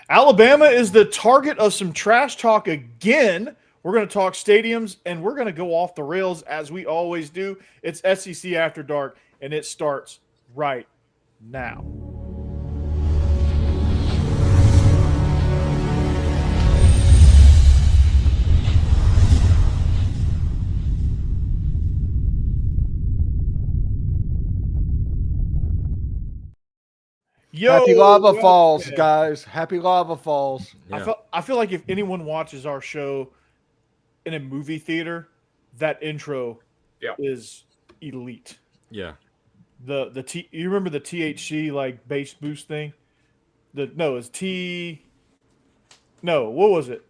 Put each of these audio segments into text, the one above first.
Alabama is the target of some trash talk again. We're going to talk stadiums, and we're going to go off the rails as we always do. It's SEC After Dark, and it starts right now. Yo, Happy Lava Falls, guys. Happy Lava Falls. Yeah. I feel like if anyone watches our show in a movie theater, that intro is elite. Yeah. You remember the THC like bass boost thing? What was it?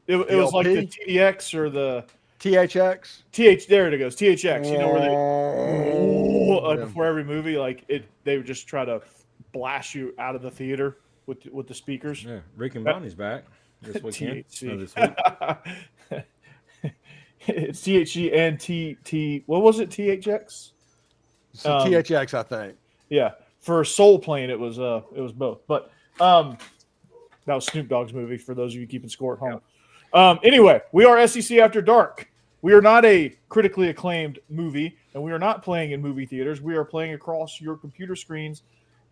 It was like the TDX or the THX. There it goes. THX. You know where they before every movie, they would just try to blast you out of the theater with the speakers. Yeah. Rick and Bonnie's back this weekend. THC. This week. It's THC and T. What was it? THX. THX, I think. Yeah, for Soul Plane, it was both. But that was Snoop Dogg's movie. For those of you keeping score at home. Anyway, we are SEC After Dark. We are not a critically acclaimed movie, and we are not playing in movie theaters. We are playing across your computer screens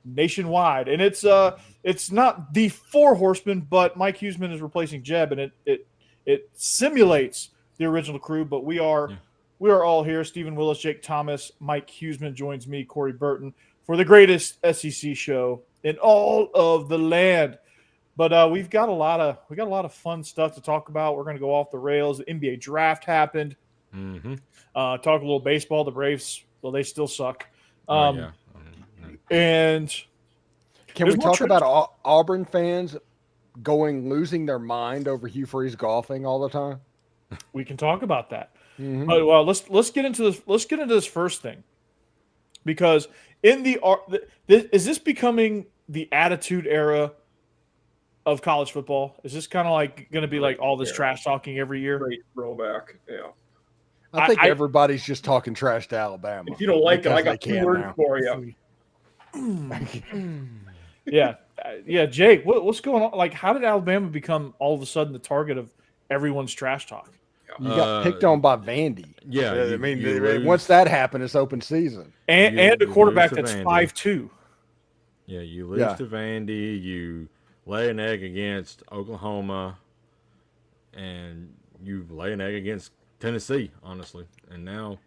nationwide, and it's not the Four Horsemen, but Mike Huseman is replacing Jeb, and it simulates the original crew. But we are all here. Stephen Willis, Jake Thomas, Mike Huseman joins me, Corey Burton, for the greatest SEC show in all of the land. But we've got a lot of fun stuff to talk about. We're going to go off the rails. The NBA draft happened. Mm-hmm. Talk a little baseball. The Braves, well, they still suck. Yeah. And can we talk about Auburn fans losing their mind over Hugh Freeze golfing all the time? We can talk about that. Mm-hmm. But, well, let's get into this. Let's get into this first thing, because is this becoming the attitude era of college football? Is this kind of like going to be like all this trash talking every year? Great throwback. Yeah. I think everybody's just talking trash to Alabama. If you don't like it, I got two words for you. Yeah. Jake, what's going on? Like, how did Alabama become all of a sudden the target of everyone's trash talk? You got picked on by Vandy. Yeah. Once that happened, it's open season. And a quarterback that's 5'2". Yeah, you lose to Vandy. You lay an egg against Oklahoma, and you lay an egg against Tennessee, honestly. And now,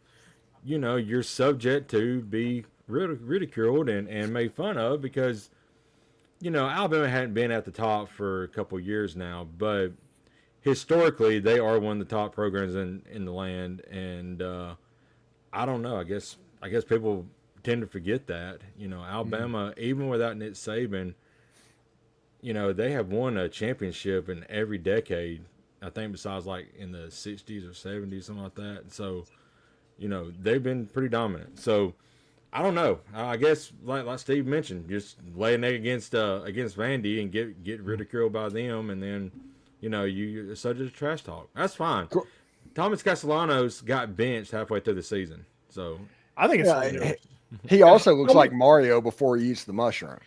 you're subject to be ridiculed and made fun of because, Alabama hadn't been at the top for a couple years now, but historically they are one of the top programs in the land. And I don't know. I guess people tend to forget that. Alabama, even without Nick Saban, they have won a championship in every decade, I think, besides like in the 60s or 70s, something like that. So, they've been pretty dominant. So, I don't know. I guess, like Steve mentioned, just lay an egg against Vandy and get ridiculed by them, and then, you're subject to trash talk. That's fine. Cool. Thomas Castellanos got benched halfway through the season. So, I think it's he also looks like Mario before he eats the mushroom.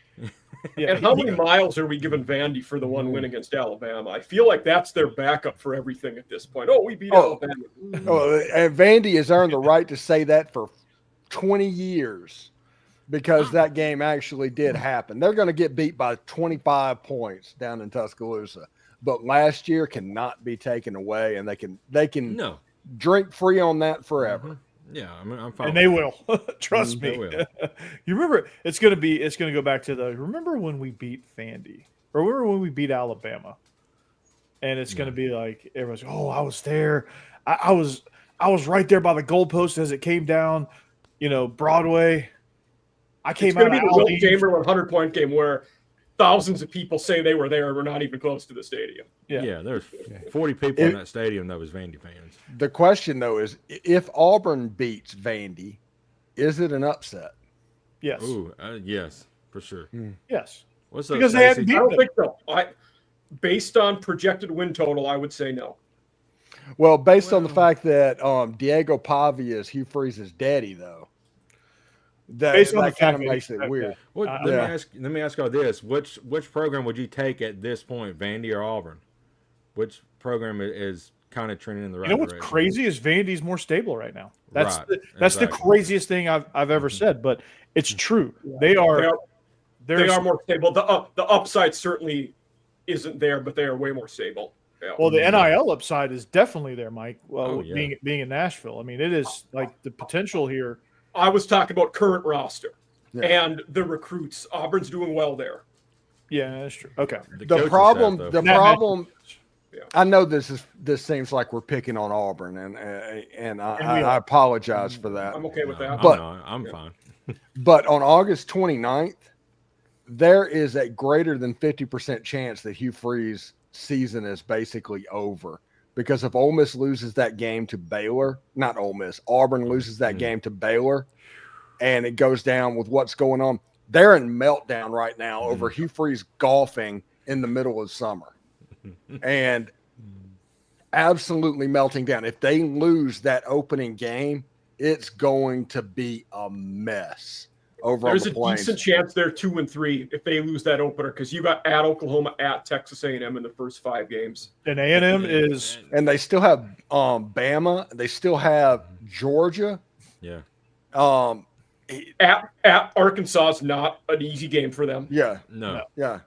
Yeah, and how many miles are we giving Vandy for the one win against Alabama? I feel like that's their backup for everything at this point. Oh, we beat Alabama. And Vandy has earned the right to say that for 20 years because that game actually did happen. They're going to get beat by 25 points down in Tuscaloosa, but last year cannot be taken away, and they can drink free on that forever. Mm-hmm. Yeah, I'm fine. And they will. Trust me. They will. You remember, it's going to go back to remember when we beat Vandy, or remember when we beat Alabama, and it's going to be like everyone's, oh, I was there, I was right there by the goalpost as it came down, Broadway. I came out. It's going to be the Will Chamberlain 100-point game where thousands of people say they were there and were not even close to the stadium. Yeah, there's 40 people in that stadium that was Vandy fans. The question, though, is if Auburn beats Vandy, is it an upset? Yes. Ooh, yes, for sure. Yes. What's up, because Stacey? they hadn't beat I don't think so. Based on projected win total, I would say no. Well, based on the fact that Diego Pavia is Hugh Freeze's daddy, though. Based on the that kind of fact that makes he- it weird. Well, Yeah. let me ask y'all this: which program would you take at this point, Vandy or Auburn? Which program is kind of trending in the right You know what's direction? crazy is Vandy's more stable right now. That's Right, that's the exactly. craziest thing I've ever said, but it's true. They They are are more stable. The upside certainly isn't there, but they are way more stable. Yeah. well, the NIL upside is definitely there, Mike. Well, Oh, yeah. being in Nashville, I mean, it is like the potential here. I was talking about current roster Yeah. and the recruits. Auburn's doing well there. Yeah, that's true. Okay, The coaching problem, staff, the though. problem. Yeah. I know this seems like we're picking on Auburn, and And we I are. apologize for that. I'm okay with that. But- I'm fine. But on August 29th, there is a greater than 50% chance that Hugh Freeze's season is basically over. Because if Ole Miss loses that game to Baylor, not Ole Miss, Auburn loses that game to Baylor, and it goes down with what's going on, they're in meltdown right now over Hugh Freeze golfing in the middle of summer. And absolutely melting down. If they lose that opening game, it's going to be a mess over There's on a the Plains. decent chance they're 2-3 if they lose that opener because you got at Oklahoma, at Texas A&M in the first 5 games. and A&M is And they still have Bama. They still have Georgia. Yeah. At Arkansas is not an easy game for them. Yeah, No. yeah.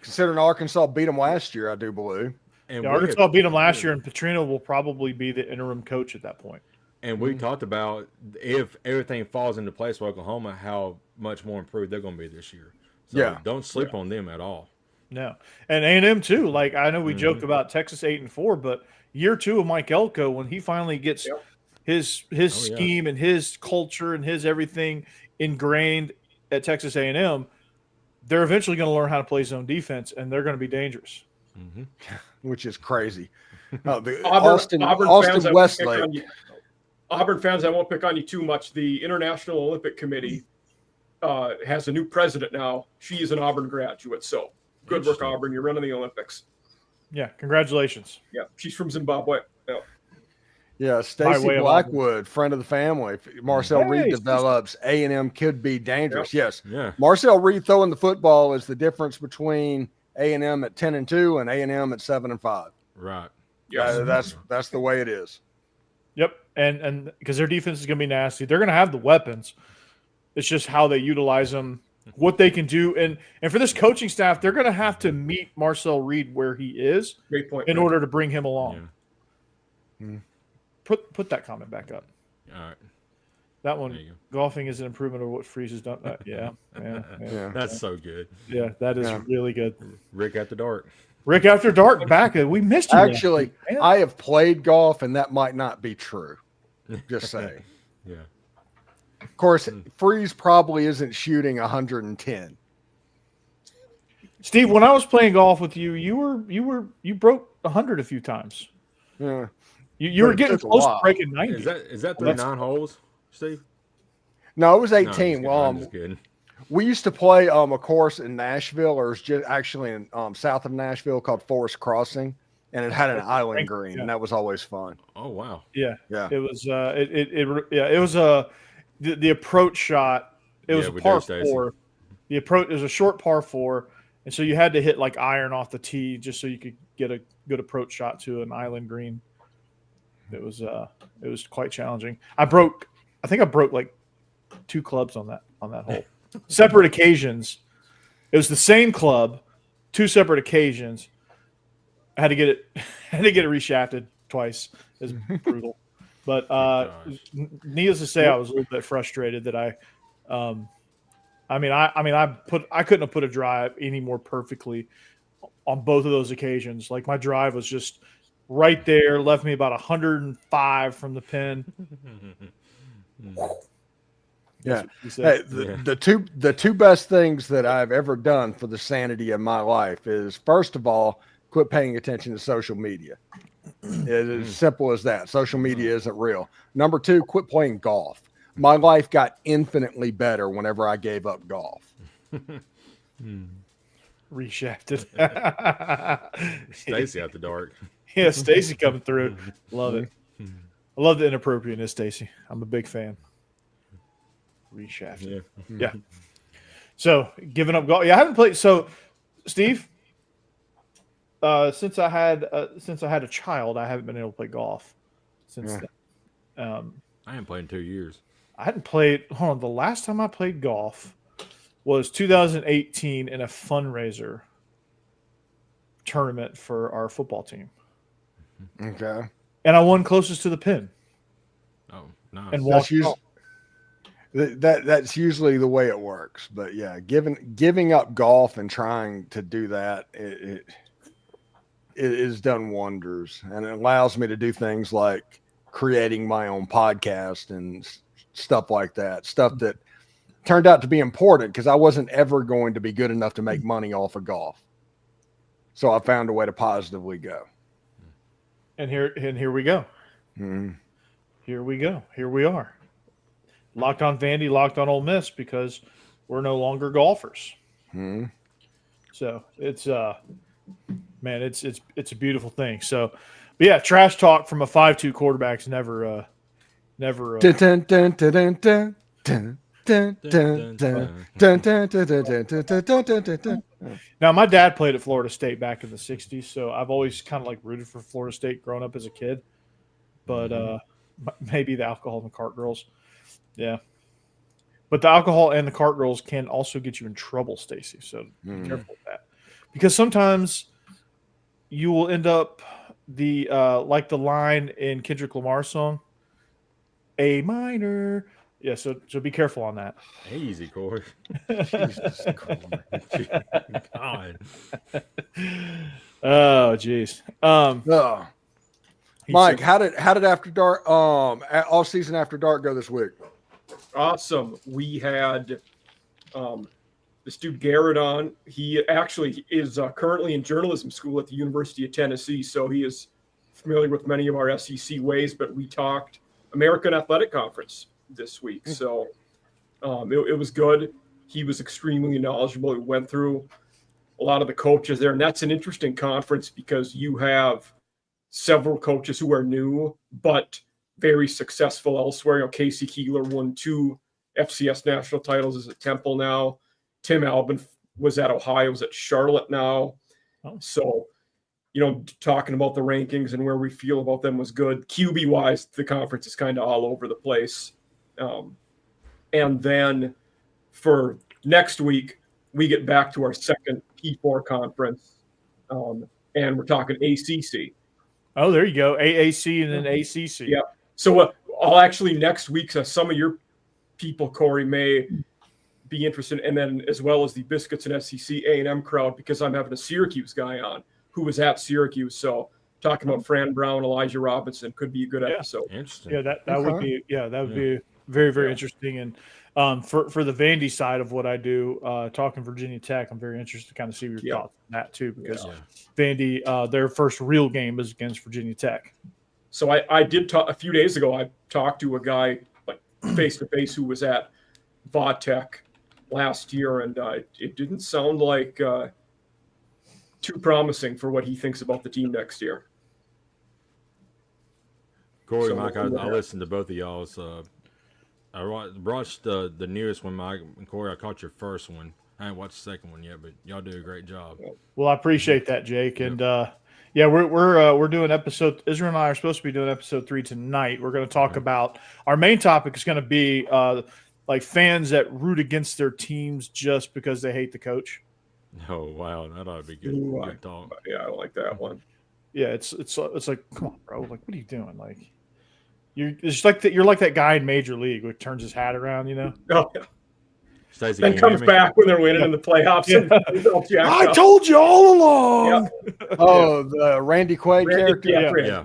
Considering Arkansas beat them last year, I do believe. And yeah, we Arkansas had- beat them last year, and Petrino will probably be the interim coach at that point. And we talked about if everything falls into place for Oklahoma, how much more improved they're going to be this year. So Yeah. don't sleep on them at all. No, and A&M too. Like I know we joked about Texas 8-4, but year 2 of Mike Elko, when he finally gets Yep. his yeah. scheme and his culture and his everything ingrained at Texas A&M, they're eventually going to learn how to play zone defense, and they're going to be dangerous. Which is crazy. Auburn Austin fans, I won't pick Westlake. on you. Auburn fans, I won't pick on you too much. The International Olympic Committee has a new president now. She is an Auburn graduate, so good work, Auburn. You're running the Olympics. Yeah, congratulations. Yeah, she's from Zimbabwe. Yeah. Yeah, Stacy way of Blackwood, friend of the family. If Marcel Hey, Reed Stacey. develops, A&M could be dangerous. Yes. Yeah. Marcel Reed throwing the football is the difference between A&M at 10-2 and A&M at 7-5. Right. Yes. That's the way it is. Yep, and because their defense is going to be nasty, they're going to have the weapons. It's just how they utilize them, what they can do, and for this coaching staff, they're going to have to meet Marcel Reed where he is Great point. in order to bring him along. Yeah. Put that comment back up. All right. That one, There you golfing is an improvement of what Freeze has done. Yeah, That's so good. yeah, that is Yeah. really good. Rick at the dark. Rick After Dark back. We missed you. last Actually, week, man. I have played golf, and that might not be true. Just saying. Yeah. Of course, Freeze probably isn't shooting 110. Steve, when I was playing golf with you, you broke 100 a few times. Yeah. You But were it getting took a close to while. breaking 90. Is that through 9 holes, Steve? No, it was No, I'm 18. just I'm just kidding. We used to play a course in Nashville, or it's just actually in south of Nashville called Forest Crossing, and it had an island green, and that was always fun. Oh wow. Yeah, Yeah. it was. It was the approach shot. It was Yeah, a we par did, Stacey. 4. The approach is a short par 4, and so you had to hit like iron off the tee just so you could get a good approach shot to an island green. It was quite challenging. I think I broke like 2 clubs on that hole. Separate occasions. It was the same club, 2 separate occasions. I had to get it reshafted twice. It was brutal. But needless to say, I was a little bit frustrated that I couldn't have put a drive any more perfectly on both of those occasions. Like my drive was just right there, left me about 105 from the pin. Yeah. He said. Hey, the two best things that I've ever done for the sanity of my life is, first of all, quit paying attention to social media. It is as simple as that. Social media isn't real. Number 2, quit playing golf. My life got infinitely better whenever I gave up golf. Reshafted. Stacy at the dark. Yeah, Stacy coming through. Love it. I love the inappropriateness, Stacy. I'm a big fan. Reshafted. Yeah. Yeah. So giving up golf. Yeah, I haven't played. So, Steve, since I had a child, I haven't been able to play golf since then. I haven't played in 2 years. I hadn't played. Hold on, the last time I played golf was 2018 in a fundraiser tournament for our football team, Okay. and I won closest to the pin. Oh, nice. And That's walked usually, that's usually the way it works. But yeah, giving up golf and trying to do that, it has done wonders, and it allows me to do things like creating my own podcast and stuff like that. Stuff that turned out to be important because I wasn't ever going to be good enough to make money off of golf. So I found a way to positively go. And here we go. Mm-hmm. Here we go. Here we are. Locked on Vandy, locked on Ole Miss because we're no longer golfers. Mm-hmm. So it's man, it's a beautiful thing. So, but yeah, trash talk from a 5'2" quarterback's never. Dun, dun, dun, dun, dun, dun, dun. Dun, dun, dun, dun, dun, dun, dun, dun, dun, dun, dun, dun. Now, my dad played at Florida State back in the 60s, so I've always kind of like rooted for Florida State growing up as a kid. But maybe the alcohol and the cart girls. Yeah. But the alcohol and the cart girls can also get you in trouble, Stacy. So be careful with that. Because sometimes you will end up like the line in Kendrick Lamar's song, A minor. Yeah, so be careful on that. Easy, Corey. Jesus Christ. God. Oh, jeez. Mike, how did After Dark all season After Dark go this week? Awesome. We had this dude Garrett on. He actually is currently in journalism school at the University of Tennessee, so he is familiar with many of our SEC ways. But we talked American Athletic Conference this week, so it was good. He was extremely knowledgeable. He went through a lot of the coaches there, and that's an interesting conference because you have several coaches who are new but very successful elsewhere. You know, Casey Keeler won 2 FCS national titles, is at Temple now. Tim Albin was at Ohio, was at Charlotte now. So, talking about the rankings and where we feel about them was good. QB wise, the conference is kind of all over the place. And then for next week, we get back to our second P4 conference, and we're talking ACC. Oh, there you go. AAC and then ACC. Yeah. So I'll actually next week, some of your people, Corey, may be interested, and then as well as the Biscuits and SEC A&M crowd, because I'm having a Syracuse guy on who was at Syracuse. So talking about Fran Brown, Elijah Robinson could be a good episode. Interesting. Yeah, that would be very, very interesting. And for the Vandy side of what I do, talking Virginia Tech, I'm very interested to kind of see your thoughts on that too, because Vandy, their first real game is against Virginia Tech. So I did talk a few days ago. I talked to a guy like face to face who was at Vatech last year, and it didn't sound like too promising for what he thinks about the team next year. Corey, So, Mike, I listened to both of y'all's. I watched the newest one, Mike and Corey. I caught your first one. I haven't watched the second one yet, but y'all do a great job. Well, I appreciate that, Jake. And we're doing episode. Israel and I are supposed to be doing episode 3 tonight. We're going to talk about our main topic is going to be like fans that root against their teams just because they hate the coach. Oh wow, that ought to be good. Ooh, Good talk. Yeah, I like that one. Yeah, it's like, come on, bro. Like, what are you doing? Like, it's like that. You're like that guy in Major League who turns his hat around, Oh, yeah. Stacey, Then comes back when they're winning in the playoffs. Yeah. And I told you all along. Oh, the Randy Quaid character. Yeah.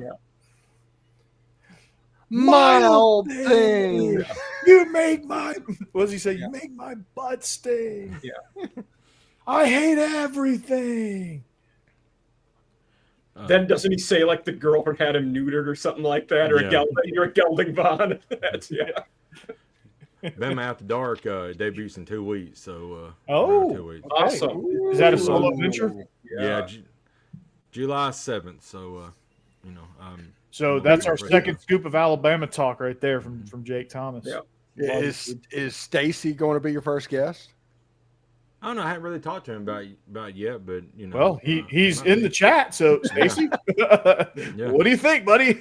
My old thing. You make my. What does he say? You make my butt sting. Yeah. I hate everything. Then doesn't he say like the girlfriend had him neutered or something like that, or you're a gelding bond? That's Bama After Dark debuts in 2 weeks, so 2 weeks. Awesome. Is that a solo venture? Yeah, July 7th. So so that's our second scoop of Alabama talk right there from Jake Thomas. Yeah. Love it, dude. Is Stacy going to be your first guest? I don't know. I haven't really talked to him about it yet, but you know. Well, he's in the chat. So Stacy, Yeah. what do you think, buddy?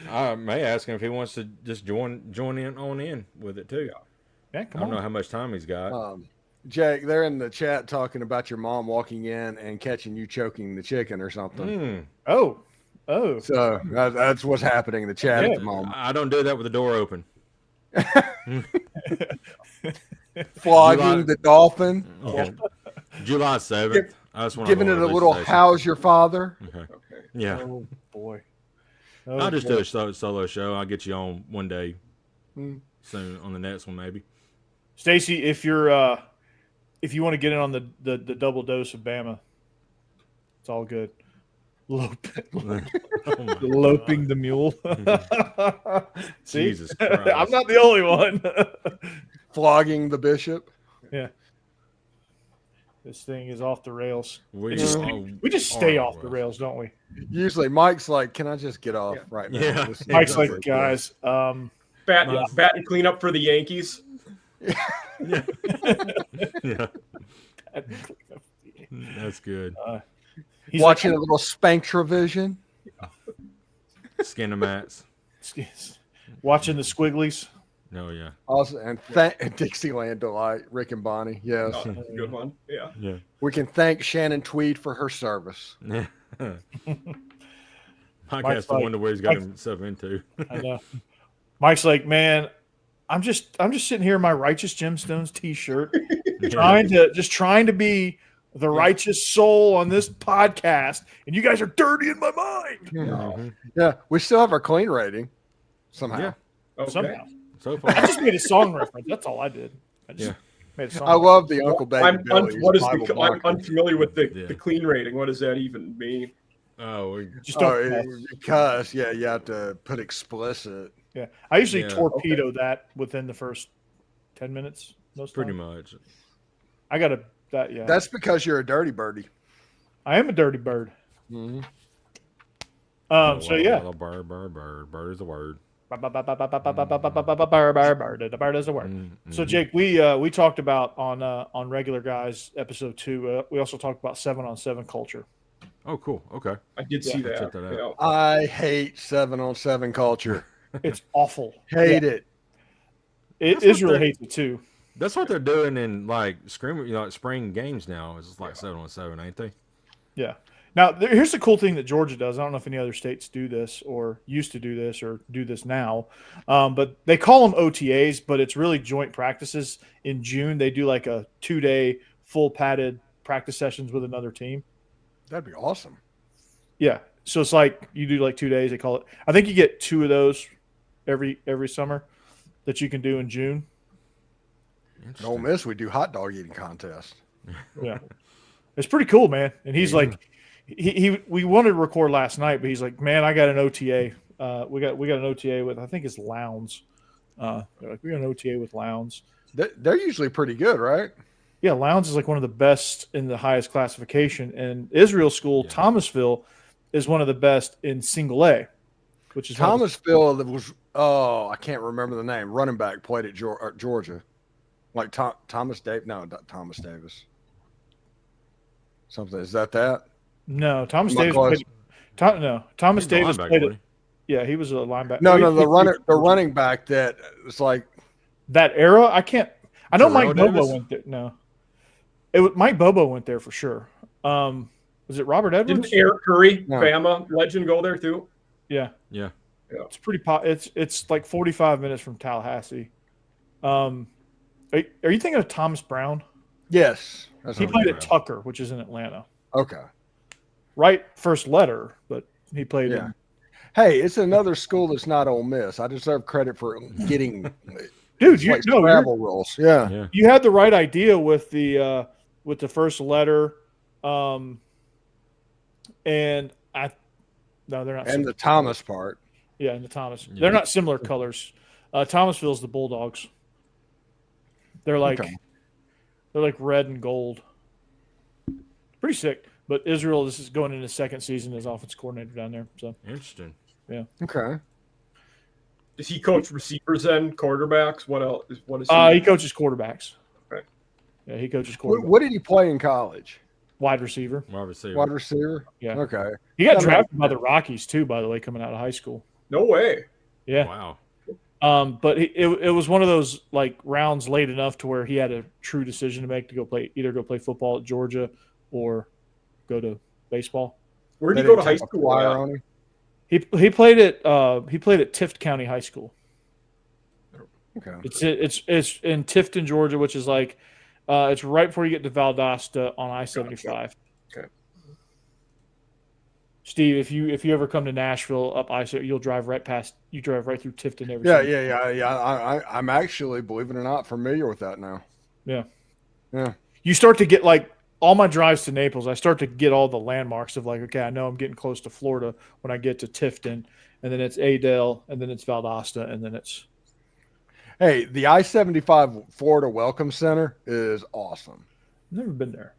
I may ask him if he wants to just join in with it too. Yeah, I come don't know on. how much time he's got. Jake, they're in the chat talking about your mom walking in and catching you choking the chicken or something. Oh, So that's what's happening in the chat at the moment. I don't do that with the door open. Flogging the dolphin, Okay. July 7th. That's when giving I'm it going a to little release "How's your father?" station. Okay. Okay. Yeah. Oh boy. Oh, I'll just boy. do a solo show. I'll get you on one day Hmm. soon on the next one maybe. Stacy, if you're if you want to get in on the double dose of Bama, it's all good. Oh my Loping God. the mule. See? Jesus Christ. I'm not the only one. Flogging the bishop. Yeah. This thing is off the rails. We We just stay off the rails, don't we? Usually, Mike's like, "Can I just get off right now?" Yeah. This is Mike's like, over." guys, Bat and clean up for the Yankees. Yeah. Yeah. That's good. he's watching like, a little Spanktravision. Skin the mats. watching the squigglies. No, yeah. Also, and Dixieland Delight, Rick and Bonnie. Yes, Oh, that's a good one. Yeah. Yeah. we can thank Shannon Tweed for her service. Yeah. Mike's Podcast to like- wonder where he's got Mike- himself into. I know. Mike's like, man, I'm just sitting here in my Righteous Gemstones T-shirt, trying to be the righteous soul on this podcast, and you guys are dirty in my mind. Mhm. Yeah, we still have our clean rating somehow. Yeah. Okay. Somehow, So I far. just made a song reference. That's all I did. I just Yeah. made a song. I love the Uncle Baby I'm, Billy's what is Bible the, I'm Bunker. unfamiliar with the Yeah. clean rating. What does that even mean? Oh, Just don't. Because you have to put explicit. Yeah, I usually Yeah. torpedo that within the first 10 minutes. Most pretty times. much. I got that. Yeah, That's because you're a dirty birdie. I am a dirty bird. Mm-hmm. So yeah, Bird. Bird is a word. bird is a word. Mm-hmm. So Jake, we talked about on Regular Guys episode 2. We also talked about 7-on-7 culture. Oh, cool. Okay. I did see Yeah, that. check that out. Yeah. I hate 7-on-7 culture. It's awful. Hate it. Israel hates it too. That's what they're doing in like spring games now. It's like 7-on-7, ain't they? Yeah. Now, here's the cool thing that Georgia does. I don't know if any other states do this or used to do this or do this now, but they call them OTAs, but it's really joint practices. In June, they do like a 2-day full padded practice sessions with another team. That'd be awesome. Yeah. So it's like you do like 2 days. They call it. I think you get 2 of those every summer that you can do in June. At Ole Miss, we do hot dog eating contest. Yeah. It's pretty cool, man. And he's like, we wanted to record last night, but he's like, man, I got an OTA. We got an OTA with, I think it's Lowndes. They're like, we got an OTA with Lowndes. They're usually pretty good, right? Yeah, Lowndes is like one of the best in the highest classification. And Israel School, Thomasville, is one of the best in single A, which is Thomasville was, I can't remember the name. Running back played at Georgia. Like Thomas Davis. No, not Thomas Davis. Something. Is that? No, Thomas Am I Davis close? played. Thomas Davis Linebacker, played it. wasn't Yeah, he was a linebacker. No, the running back that was like that era. I can't. I know Terrell Mike Bobo Davis? went there. No, Mike Bobo went there for sure. Was it Robert Edwards? Didn't Eric Curry, No. Bama legend, go there too? Yeah, Yeah. it's pretty. It's like 45 minutes from Tallahassee. Are you thinking of Thomas Brown? yes. That's He what played I'm at Tucker, which is in Atlanta. Okay. Right, first letter, but he played. Yeah. Hey, it's another school that's not Ole Miss. I deserve credit for getting Dude, like travel rules. Yeah. Yeah. you had the right idea with the first letter, and they're not. And the Thomas part. Yeah, and the Thomas. Yeah. They're not similar colors. Thomasville's the Bulldogs. They're like red and gold. Pretty sick. But Israel, this is going into his second season as offense coordinator down there. So Interesting. Okay. Does he coach receivers and quarterbacks? What else? What is he? He coaches quarterbacks. Okay. Yeah, he coaches quarterbacks. What did he play in college? Wide receiver. Wide receiver. Wide receiver. Yeah. Okay. He got That drafted makes by the Rockies too, by the way, coming out of high school. No way. Yeah. Wow. But it was one of those like rounds late enough to where he had a true decision to make to either go play football at Georgia or go to baseball. Where did They he go to didn't high take a school? flyer at? on him? He played at Tift County High School. Okay. It's in Tifton, Georgia, which is like it's right before you get to Valdosta on I-75. Gotcha. Okay. Steve, if you ever come to Nashville up I-70, you'll drive right past. You drive right through Tifton every. Yeah. I'm actually, believe it or not, familiar with that now. Yeah. Yeah. You start to get like all my drives to Naples. I start to get all the landmarks of like, okay, I know I'm getting close to Florida when I get to Tifton, and then it's Adel, and then it's Valdosta, and then it's. Hey, the I-75 Florida Welcome Center is awesome. Never been there.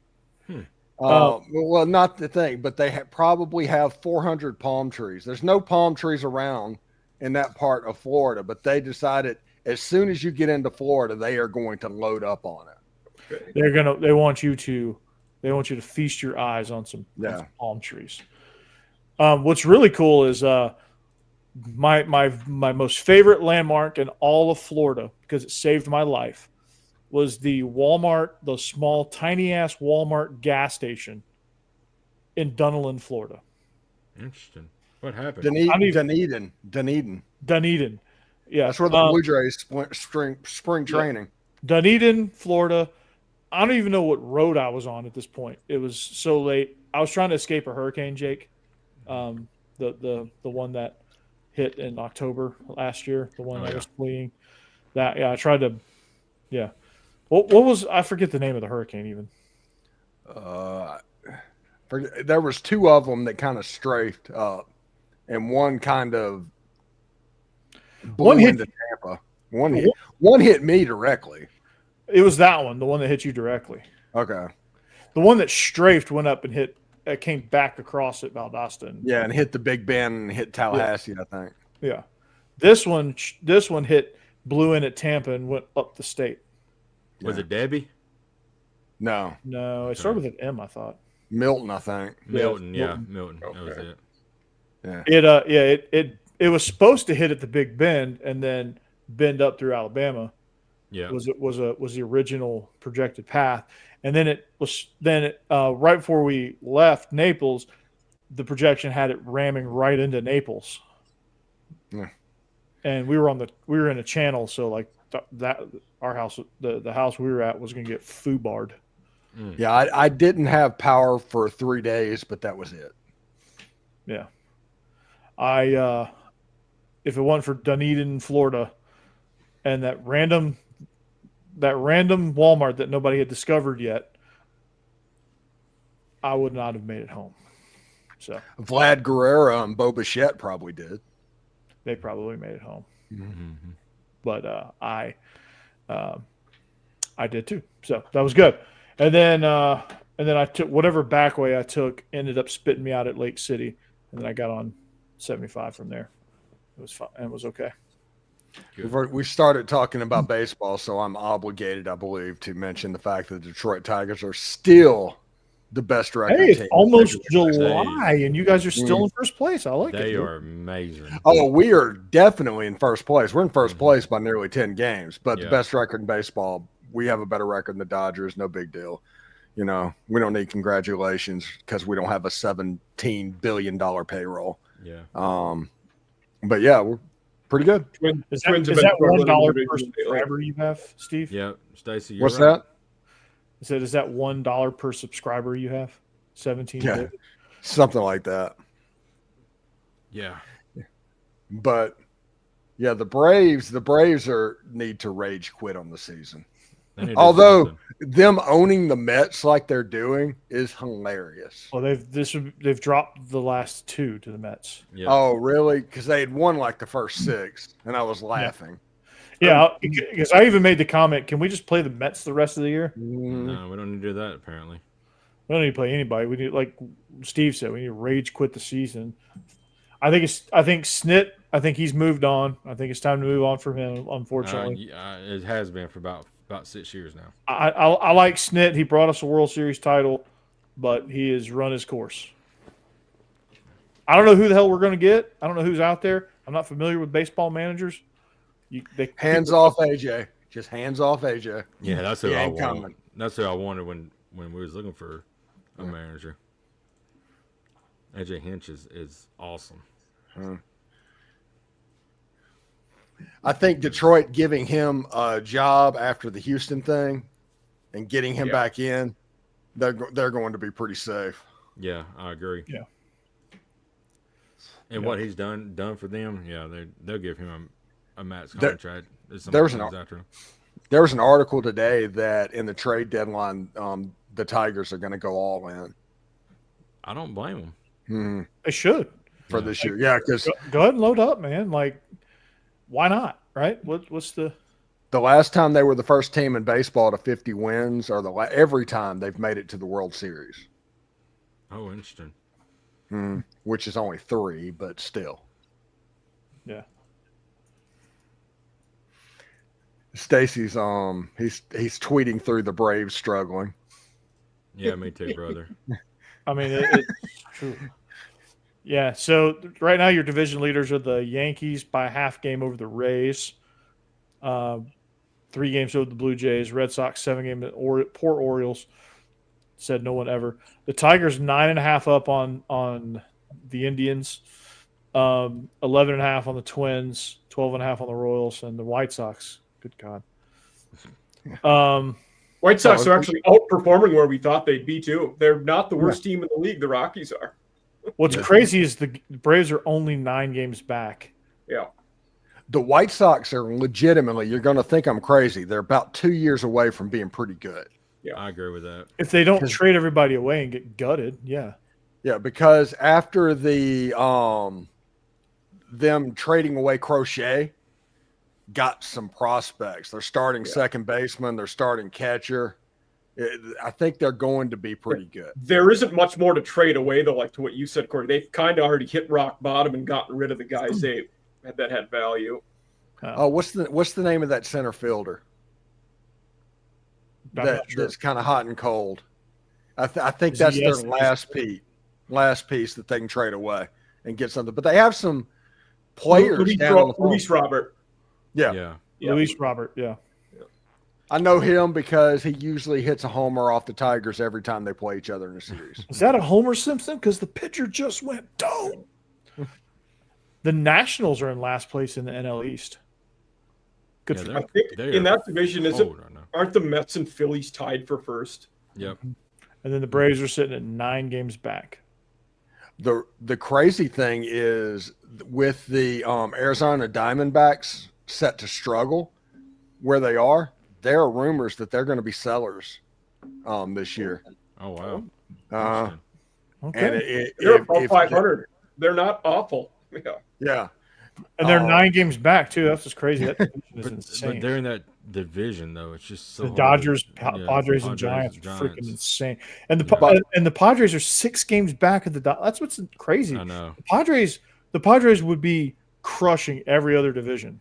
Well, not the thing, but they probably have 400 palm trees. There's no palm trees around in that part of Florida, but they decided as soon as you get into Florida, they are going to load up on it. Okay. They want you to feast your eyes on some palm trees. What's really cool is my most favorite landmark in all of Florida, because it saved my life, was the Walmart, the small, tiny-ass Walmart gas station in Dunedin, Florida. Interesting. What happened? Dunedin. Yeah. That's where the Blue Jays spring training. Dunedin, Florida. I don't even know what road I was on at this point. It was so late. I was trying to escape a hurricane, Jake. The one that hit in October last year, the one that was fleeing. I tried to. Yeah. What was, I forget the name of the hurricane even. There was two of them that kind of strafed up, and one kind of blew into Tampa. One hit me directly. It was that one, the one that hit you directly. Okay. The one that strafed went up and hit. It came back across at Valdosta. And hit the Big Bend and hit Tallahassee, I think. Yeah. This one blew in at Tampa and went up the state. Was it Debbie? No, it started with an M, I thought. Milton, I think. Milton. Milton. Okay. That was Yeah. it. It was supposed to hit at the Big Bend and then bend up through Alabama. Yeah. Was the original projected path, and then right before we left Naples, the projection had it ramming right into Naples. Yeah. And we were in a channel, so like that our house, the house we were at was going to get foobarred. Yeah, I didn't have power for 3 days, but that was it. Yeah. If it wasn't for Dunedin, Florida, and that random Walmart that nobody had discovered yet, I would not have made it home. So Vlad Guerrero and Bo Bichette probably did. They probably made it home. Mm-hmm. But I did too. So that was good. And then I took whatever back way I took, ended up spitting me out at Lake City, and then I got on 75 from there. It was fun and it was okay. We started talking about baseball, so I'm obligated, I believe, to mention the fact that the Detroit Tigers are still the best record. Hey, it's team. almost July, and you guys are still in first place. I like it. They are amazing. Oh, we are definitely in first place. We're in first place by nearly 10 games, but the best record in baseball, we have a better record than the Dodgers. No big deal. You know, we don't need congratulations because we don't have a $17 billion payroll. Yeah. But yeah, we're pretty good. Is that $1 per subscriber you have, Steve? Yeah, Stacy. What's that? I said, is that $1 per subscriber you have? 17. Yeah, something like that. Yeah. But yeah, the Braves need to rage quit on the season. Although them owning the Mets like they're doing is hilarious. Well, they've dropped the last two to the Mets. Yeah. Oh, really? Because they had won like the first 6, and I was laughing. Yeah, because I even made the comment, can we just play the Mets the rest of the year? No, we don't need to do that, apparently. We don't need to play anybody. We need, like Steve said, we need to rage quit the season. I think Snit I think he's moved on. I think it's time to move on from him. Unfortunately, It has been for about 6 years now. I like Snit. He brought us a World Series title, but he has run his course. I don't know who the hell we're going to get. I don't know who's out there. I'm not familiar with baseball managers. Hands off AJ. Just hands off AJ. Yeah, that's who He I ain't wanted. coming. That's who I wanted when we was looking for a manager. AJ Hinch is awesome. I think Detroit giving him a job after the Houston thing and getting him back in, they're going to be pretty safe. Yeah, I agree. Yeah. And what he's done for them, they'll give him a max contract. There was an article today that in the trade deadline, the Tigers are going to go all in. I don't blame them. Mm-hmm. They should for this year. Yeah, because go ahead and load up, man. Like, why not? Right? What's the last time they were the first team in baseball to 50 wins, or every time they've made it to the World Series. Oh, interesting. Which is only 3, but still. Yeah. Stacy's he's tweeting through the Braves struggling. Yeah, me too, brother. I mean, it's true. Yeah. So right now, your division leaders are the Yankees by a half game over the Rays, 3 games over the Blue Jays, Red Sox 7 games. Poor Orioles. Said no one ever. The Tigers 9.5 up on the Indians, 11.5 on the Twins, 12.5 on the Royals, and the White Sox. Good God. White Sox are actually outperforming where we thought they'd be too. They're not the worst team in the league. The Rockies are. What's crazy is the Braves are only 9 games back. Yeah. The White Sox are legitimately, you're going to think I'm crazy, they're about 2 years away from being pretty good. Yeah, I agree with that. If they don't trade everybody away and get gutted, yeah. Yeah, because after the them trading away Crochet, got some prospects. They're starting second baseman. They're starting catcher. I think they're going to be pretty good. There isn't much more to trade away, though, like to what you said, Corey. They've kind of already hit rock bottom and gotten rid of the guys that had value. Oh, what's the name of that center fielder? That's kind of hot and cold. I think that's their last piece that they can trade away and get something. But they have some players Luis Robert. Yeah. Luis Robert, yeah. I know him because he usually hits a homer off the Tigers every time they play each other in a series. Is that a Homer Simpson? Because the pitcher just went down. The Nationals are in last place in the NL East. Good for them. I think in that division, aren't the Mets and Phillies tied for first? Yep. And then the Braves are sitting at 9 games back. The crazy thing is with the Arizona Diamondbacks set to struggle where they are, there are rumors that they're going to be sellers this year. Oh, wow. Okay. And they're above 500. They're not awful. Yeah. And they're 9 games back, too. That's just crazy. That is insane. But they're in that division, though. It's just so the hard. Padres, and Giants are freaking insane. And the Padres are 6 games back at the That's what's crazy. I know. The Padres would be crushing every other division.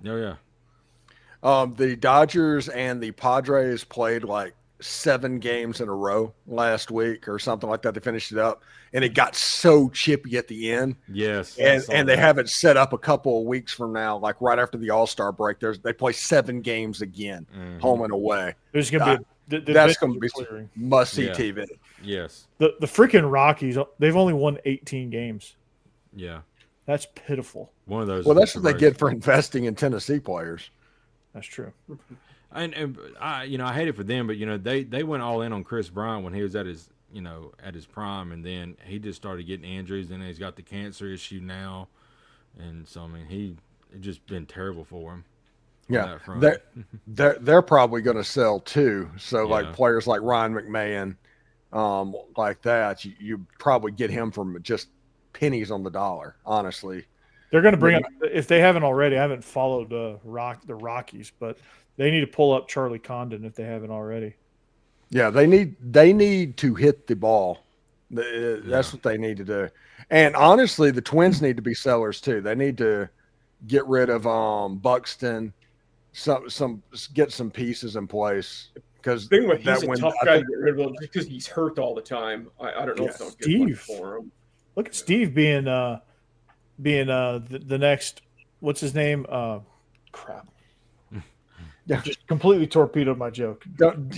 Oh, yeah. The Dodgers and the Padres played like 7 games in a row last week or something like that. They finished it up, and it got so chippy at the end. Yes. And they have it set up a couple of weeks from now, like right after the All-Star break. They play 7 games again, home and away. There's going to be that's going to be must-see TV. Yes. The freaking Rockies, they've only won 18 games. Yeah. That's pitiful. One of those. Well, that's what they get for investing in Tennessee players. That's true. And I hate it for them, but they went all in on Chris Bryant when he was at his prime, and then he just started getting injuries, and he's got the cancer issue now, and so I mean it's just been terrible for him. Yeah, they're probably going to sell too. So like players like Ryan McMahon, like that, you probably get him from just pennies on the dollar. Honestly, they're going to bring up, if they haven't already. I haven't followed the Rockies, but they need to pull up Charlie Condon if they haven't already. Yeah, they need to hit the ball. That's what they need to do. And honestly, the Twins need to be sellers too. They need to get rid of Buxton, get some pieces in place because The thing with he's that a when tough I guy think to get rid of because he's hurt all the time. I don't know Yeah. if they'll get much Steve. for him. Look at Steve being the next, what's his name? Crap. Yeah. Just completely torpedoed my joke. don't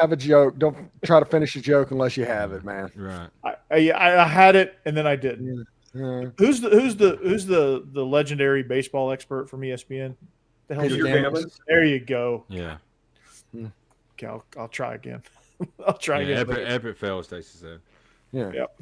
have a joke. Don't try to finish a joke unless you have it, man. Right. I had it and then I didn't. Yeah. Who's the legendary baseball expert from ESPN? The hell Peter Peter Gammons. Gammons. There you go. Yeah. Okay, I'll try again. I'll try Yeah, again. epic fail, Stacey said. Yeah. Yep.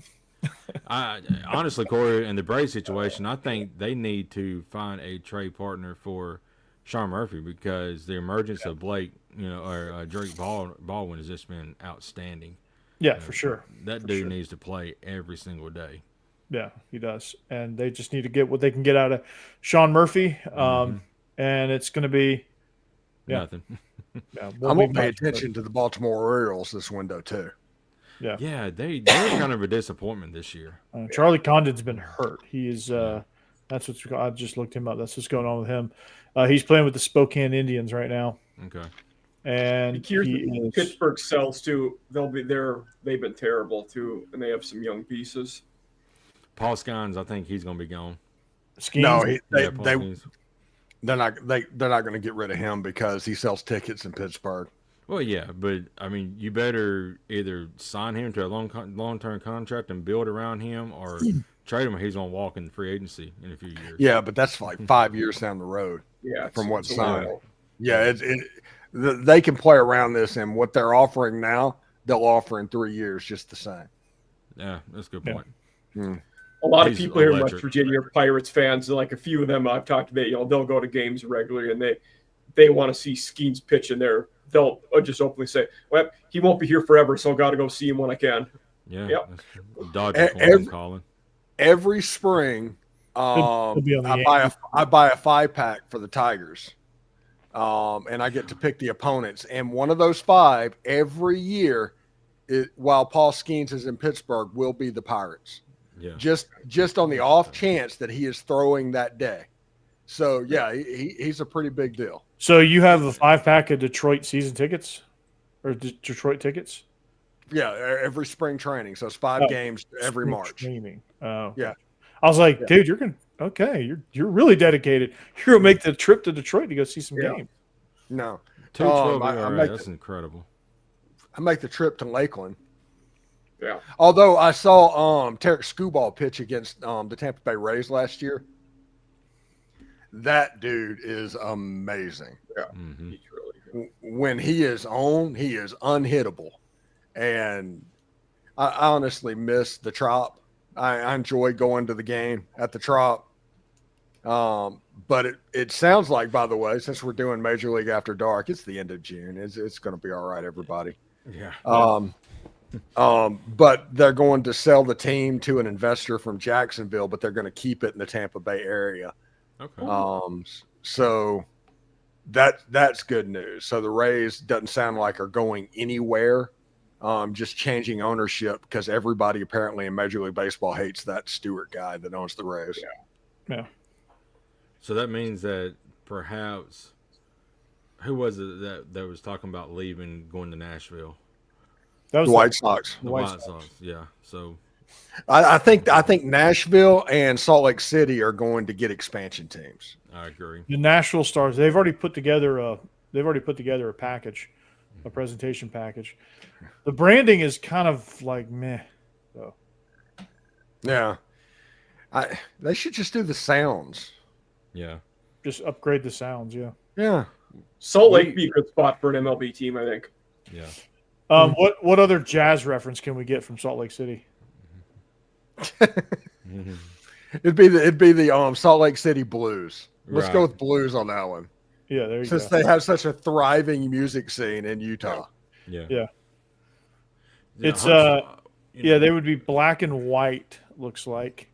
I honestly, Corey, in the Braves situation, I think they need to find a trade partner for Sean Murphy because the emergence of Blake, or Drake Baldwin has just been outstanding. Yeah, for sure. That For dude sure. needs to play every single day. Yeah, he does, and they just need to get what they can get out of Sean Murphy, and it's going to be Nothing. Yeah, I'm gonna pay attention to the Baltimore Orioles this window too. Yeah, they're kind of a disappointment this year. Charlie Condon's been hurt. He is. That's what's. I just looked him up. That's what's going on with him. He's playing with the Spokane Indians right now, Okay. and he is, Pittsburgh sells too. They'll be there. They've been terrible too, and they have some young pieces. Paul Skynes, I think he's going to be gone. Skeens. No, Paul Skeens. they're not going to get rid of him because he sells tickets in Pittsburgh. Well, yeah, but I mean, you better either sign him to a long-term contract and build around him, or trade him. Or he's going to walk in free agency in a few years. Yeah, but that's like 5 years down the road. Yeah, From what's it's a signed. while. Yeah, they can play around this, and what they're offering now, they'll offer in 3 years just the same. Yeah, that's a good Yeah. point. A lot of He's people here in West electric. Virginia are Pirates fans. Like a few of them I've talked to, they'll go to games regularly, and they want to see Skeens pitch in there. They'll just openly say, "Well, he won't be here forever, so I got to go see him when I can." Yeah. Yep. Dodger Every- calling. Every spring, He'll be on the I buy a 5-pack for the Tigers, and I get to pick the opponents. And one of those 5 every year, while Paul Skeens is in Pittsburgh, will be the Pirates. Yeah. Just on the off chance that he is throwing that day. So yeah, he's a pretty big deal. So you have a 5-pack of Detroit season tickets, or Detroit tickets? Yeah, every spring training. So it's 5 games every Spring March. training. Oh, Yeah. I was like, dude, you're really dedicated. You're gonna make the trip to Detroit to go see some Yeah. games. No, 212 I ERA, make that's incredible. I make the trip to Lakeland. Yeah. Although I saw Tarek Skubal pitch against the Tampa Bay Rays last year. That dude is amazing. Yeah. Mm-hmm. He's really good. When he is on, he is unhittable. And I honestly miss the Trop. I enjoy going to the game at the Trop. But it sounds like, by the way, since we're doing Major League After Dark, it's the end of June. It's going to be all right, everybody. Yeah. But they're going to sell the team to an investor from Jacksonville, but they're going to keep it in the Tampa Bay area. Okay. So that's good news. So the Rays doesn't sound like are going anywhere. Just changing ownership because everybody apparently in Major League Baseball hates that Stewart guy that owns the Rays. Yeah. So that means that perhaps who was it that was talking about leaving, going to Nashville? That was The White Sox. The White White Sox. Yeah. So I think Nashville and Salt Lake City are going to get expansion teams. I agree. the Nashville Stars. They've already put together a package, a presentation package. The branding is kind of like meh. So. Yeah. They should just do the sounds. Yeah. Just upgrade the sounds, yeah. Yeah. Salt Lake would be a good spot for an MLB team, I think. Yeah. What other jazz reference can we get from Salt Lake City? Mm-hmm. It'd be the Salt Lake City Blues. Let's go with Blues on that one. Yeah, there you Since go. they have such a thriving music scene in Utah. Yeah. Yeah. Yeah, It's Huntsville, they would be black and white, looks like.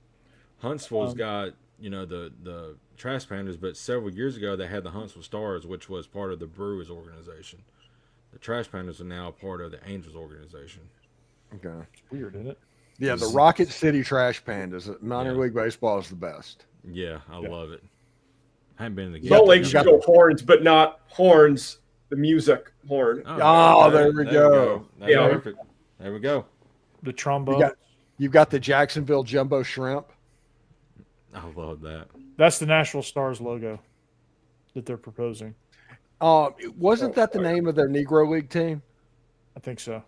Huntsville's got, the Trash Pandas, but several years ago they had the Huntsville Stars, which was part of the Brewers organization. The Trash Pandas are now part of the Angels organization. Okay. It's weird, isn't it? Yeah, the Rocket City Trash Pandas. Minor Yeah. League Baseball is the best. Yeah, I love it. I haven't been in the game. Salt Lake you should got go horns, but not horns. The music horn. Oh, there we go. That's Yeah. perfect. There we go. The trombone. You've got the Jacksonville Jumbo Shrimp. I love that. That's the Nashville Stars logo that they're proposing. Wasn't that the name of their Negro League team? I think so.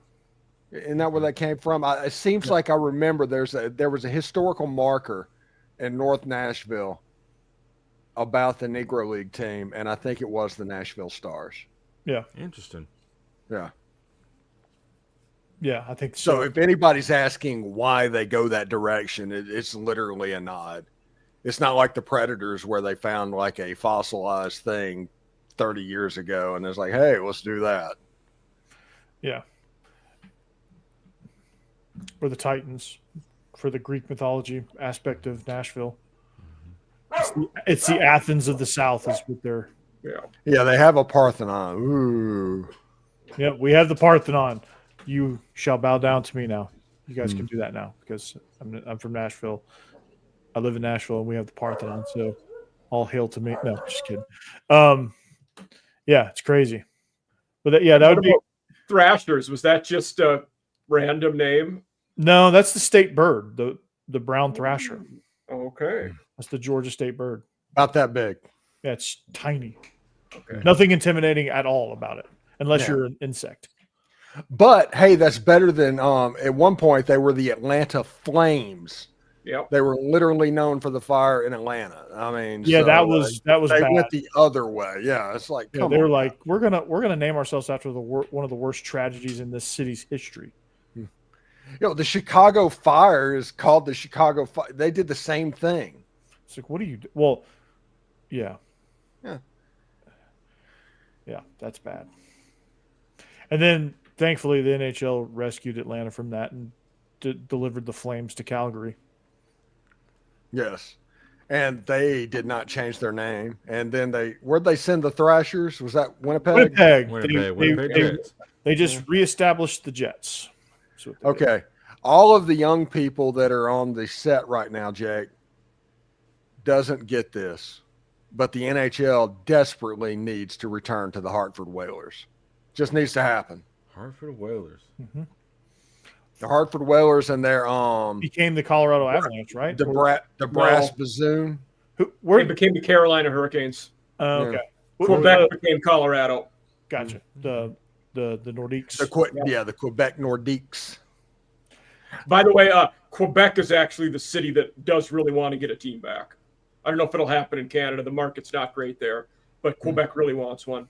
Isn't that where that came from? It seems like I remember there was a historical marker in North Nashville about the Negro League team, and I think it was the Nashville Stars. Yeah. Interesting. Yeah. Yeah, I think So so. if anybody's asking why they go that direction, it's literally a nod. It's not like the Predators where they found like a fossilized thing 30 years ago and it's like, hey, let's do that. Yeah. Or the Titans for the Greek mythology aspect of Nashville. It's the Athens of the South is what they're. Yeah, they have a Parthenon. Ooh. Yeah, we have the Parthenon. You shall bow down to me now. You guys can do that now because I'm from Nashville. I live in Nashville and we have the Parthenon. So all hail to me. No, just kidding. Yeah, it's crazy. But that would be Thrashers. Was that just a random name? no. That's the state bird, the brown thrasher. Okay. That's the Georgia state bird. About that big. Yeah, it's tiny. Okay. Nothing intimidating at all about it, unless Yeah. you're an insect. But hey, that's better than at one point they were the Atlanta Flames. Yep. They were literally known for the fire in Atlanta. I mean, Yeah, so, that was they bad. went the other way. Yeah, it's like Yeah, come they were on. like, we're gonna name ourselves after one of the worst tragedies in this city's history. The Chicago Fire is called the Chicago Fire. They did the same thing. It's like, what do you do? Well, yeah, that's bad. And then thankfully the NHL rescued Atlanta from that and delivered the Flames to Calgary. Yes. And they did not change their name. And then where'd they send the Thrashers? Was that Winnipeg? Winnipeg Jets. They just reestablished the Jets. That's what they did. Okay. All of the young people that are on the set right now, Jake, doesn't get this. But the NHL desperately needs to return to the Hartford Whalers. Just needs to happen. Hartford Whalers. Mm-hmm. The Hartford Whalers and their Became the Colorado Avalanche, right? the brass bassoon. They became the Carolina Hurricanes. Okay. Quebec became Colorado. Gotcha. The Nordiques. The Quebec Nordiques. By the way, Quebec is actually the city that does really want to get a team back. I don't know if it'll happen in Canada. The market's not great there, but Quebec really wants one.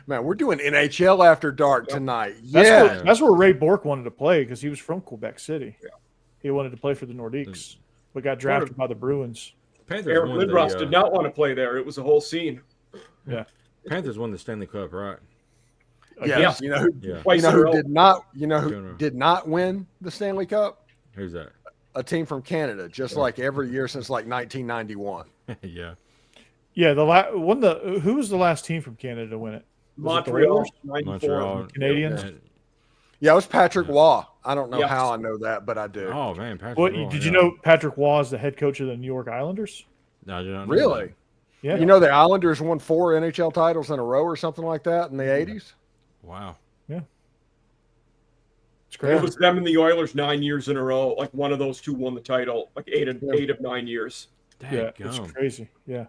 Man, we're doing NHL after dark tonight. That's where Ray Bourque wanted to play because he was from Quebec City. Yeah. He wanted to play for the Nordiques, but got drafted by the Bruins. Eric Lindros did not want to play there. It was a whole scene. Yeah. Panthers won the Stanley Cup, right? Yes. Yeah. Who did not win the Stanley Cup? Who's that? A team from Canada, just like every year since like 1991. Yeah. Yeah, who was the last team from Canada to win it? Montreal, Montreal Canadians. Yeah, it was Patrick Waugh. I don't know how I know that, but I do. Oh man, Patrick. Well, did you know Patrick Waugh is the head coach of the New York Islanders? No, I did not know really? that. Yeah. You know the Islanders won 4 NHL titles in a row or something like that in the 80s? Wow. Yeah. It's crazy. It was them and the Oilers 9 years in a row. Like one of those two won the title, like 8 of 9 years. Yeah, it's crazy. Yeah.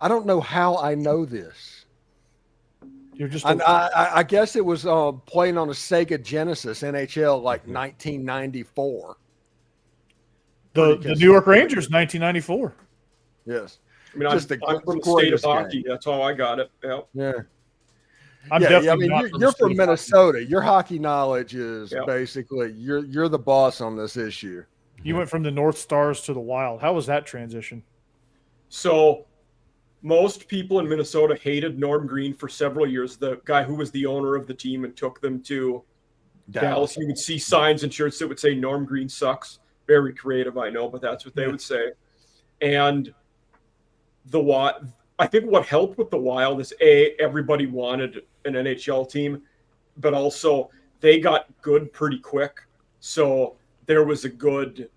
I don't know how I know this. You're just. I guess it was playing on a Sega Genesis NHL like 1994. The New York Rangers, 1994. Yes. I mean, I'm from the state of hockey. That's how I got it. Yeah. You're you're from Minnesota. Your hockey knowledge is basically you're the boss on this issue. You went from the North Stars to the Wild. How was that transition? So most people in Minnesota hated Norm Green for several years, the guy who was the owner of the team and took them to Dallas. You would see signs and shirts that would say Norm Green sucks. Very creative, I know, but that's what they would say. And I think what helped with the Wild is everybody wanted an NHL team, but also they got good pretty quick. So there was a good,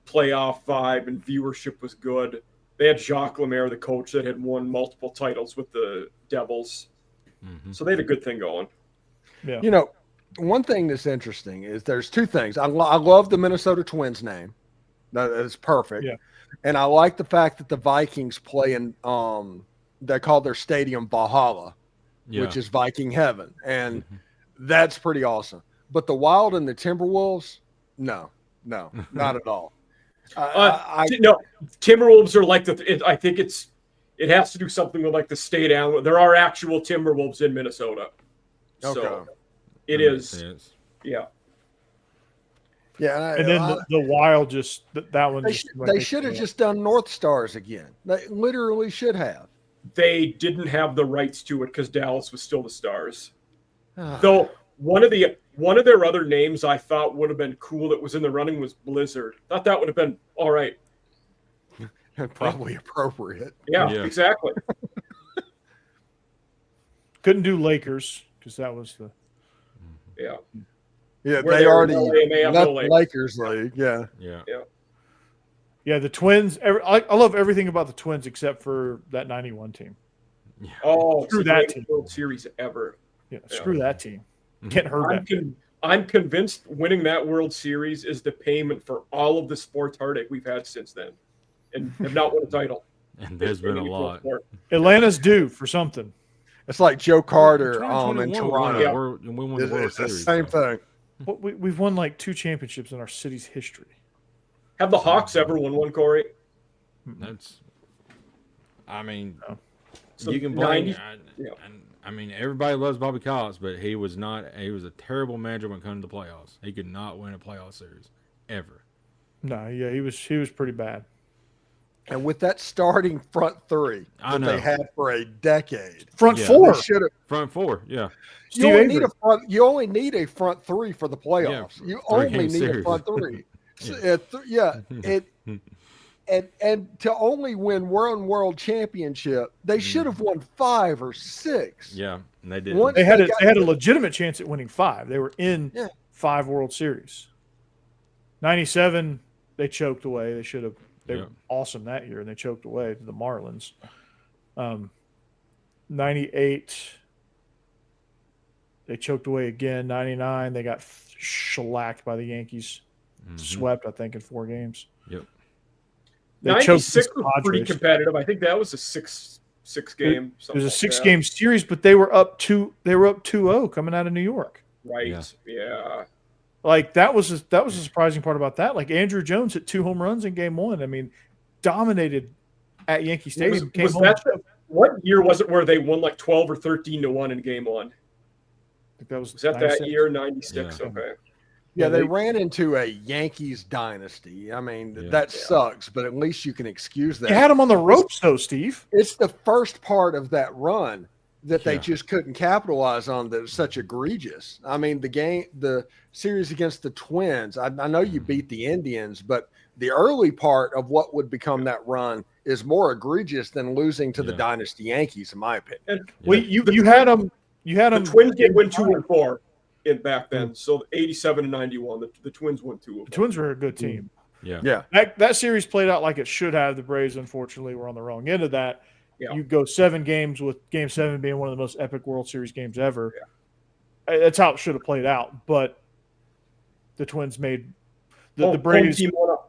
playoff vibe and viewership was good. They had Jacques Lemaire, the coach, that had won multiple titles with the Devils. Mm-hmm. So they had a good thing going. Yeah. You know, one thing that's interesting is there's two things. I love the Minnesota Twins name. That is perfect. Yeah. And I like the fact that the Vikings play in they call their stadium Valhalla, which is Viking heaven. And that's pretty awesome. But the Wild and the Timberwolves, no, not at all. No, Timberwolves are like I think it has to do something with like the state animal. There are actual Timberwolves in Minnesota. Okay. So it is. Sense. Yeah. Yeah. And then the Wild that one. They should have just done North Stars again. They literally should have. They didn't have the rights to it because Dallas was still the Stars. Though one of their other names I thought would have been cool that was in the running was Blizzard. Thought that would have been all right. And probably appropriate. Yeah. Exactly. Couldn't do Lakers because that was the. Yeah. Yeah, Where they already have left no the Lakers league. Yeah. Yeah, the Twins. I love everything about the Twins except for that '91 team. Yeah. Oh, Screw it's the that greatest team. World Series ever. Yeah, screw that team. Can't hurt that. I'm convinced winning that World Series is the payment for all of the sports heartache we've had since then, and have not won a title. And there's been a lot. Atlanta's due for something. It's like Joe Carter in 2021 Toronto. we won the World It's the Series. same thing. But we've won like 2 championships in our city's history. Have the Hawks ever won one, Corey? That's. I mean, So you can blame. 90 I mean, everybody loves Bobby Cox, but he was not. He was a terrible manager when it comes to the playoffs. He could not win a playoff series ever. No, yeah, he was pretty bad. And with that starting front three that they had for a decade, Front Yeah. four, Front four, yeah. you only need a front three for the playoffs. Yeah, you only need series. a front three. And to only win world championship, they should have won 5 or 6. Yeah, and they didn't. they had a legitimate chance at winning 5. They were in 5 World Series. 97, they choked away. They should have. They were awesome that year, and they choked away to the Marlins. 98, they choked away again. 99, they got shellacked by the Yankees. Swept, I think, in 4 games. Yep. They 96 choked was pretty Padres. competitive. I think that was a six game. It was a 6-game series, but they were up 2-0 coming out of New York. Right. Yeah. Like that was a surprising part about that. Like Andrew Jones hit 2 home runs in Game 1. I mean, dominated at Yankee Stadium. What year was it where they won like 12 or 13-1 in Game 1? I think that was that year, 96? Yeah. Okay. Yeah, they ran into a Yankees dynasty. I mean, that sucks, but at least you can excuse that. You had them on the ropes, though, Steve. It's the first part of that run that they just couldn't capitalize on that was such egregious. I mean, the series against the Twins, I know you beat the Indians, but the early part of what would become that run is more egregious than losing to the dynasty Yankees, in my opinion. And You had them. The Twins did win 2 and 4 back then. So 87 and 91, the Twins won 2 of them. The Twins were a good team. Yeah. That series played out like it should have. The Braves, unfortunately, were on the wrong end of that. Yeah. You go 7 games with Game 7 being one of the most epic World Series games ever. Yeah. That's how it should have played out. But the Twins made the Braves.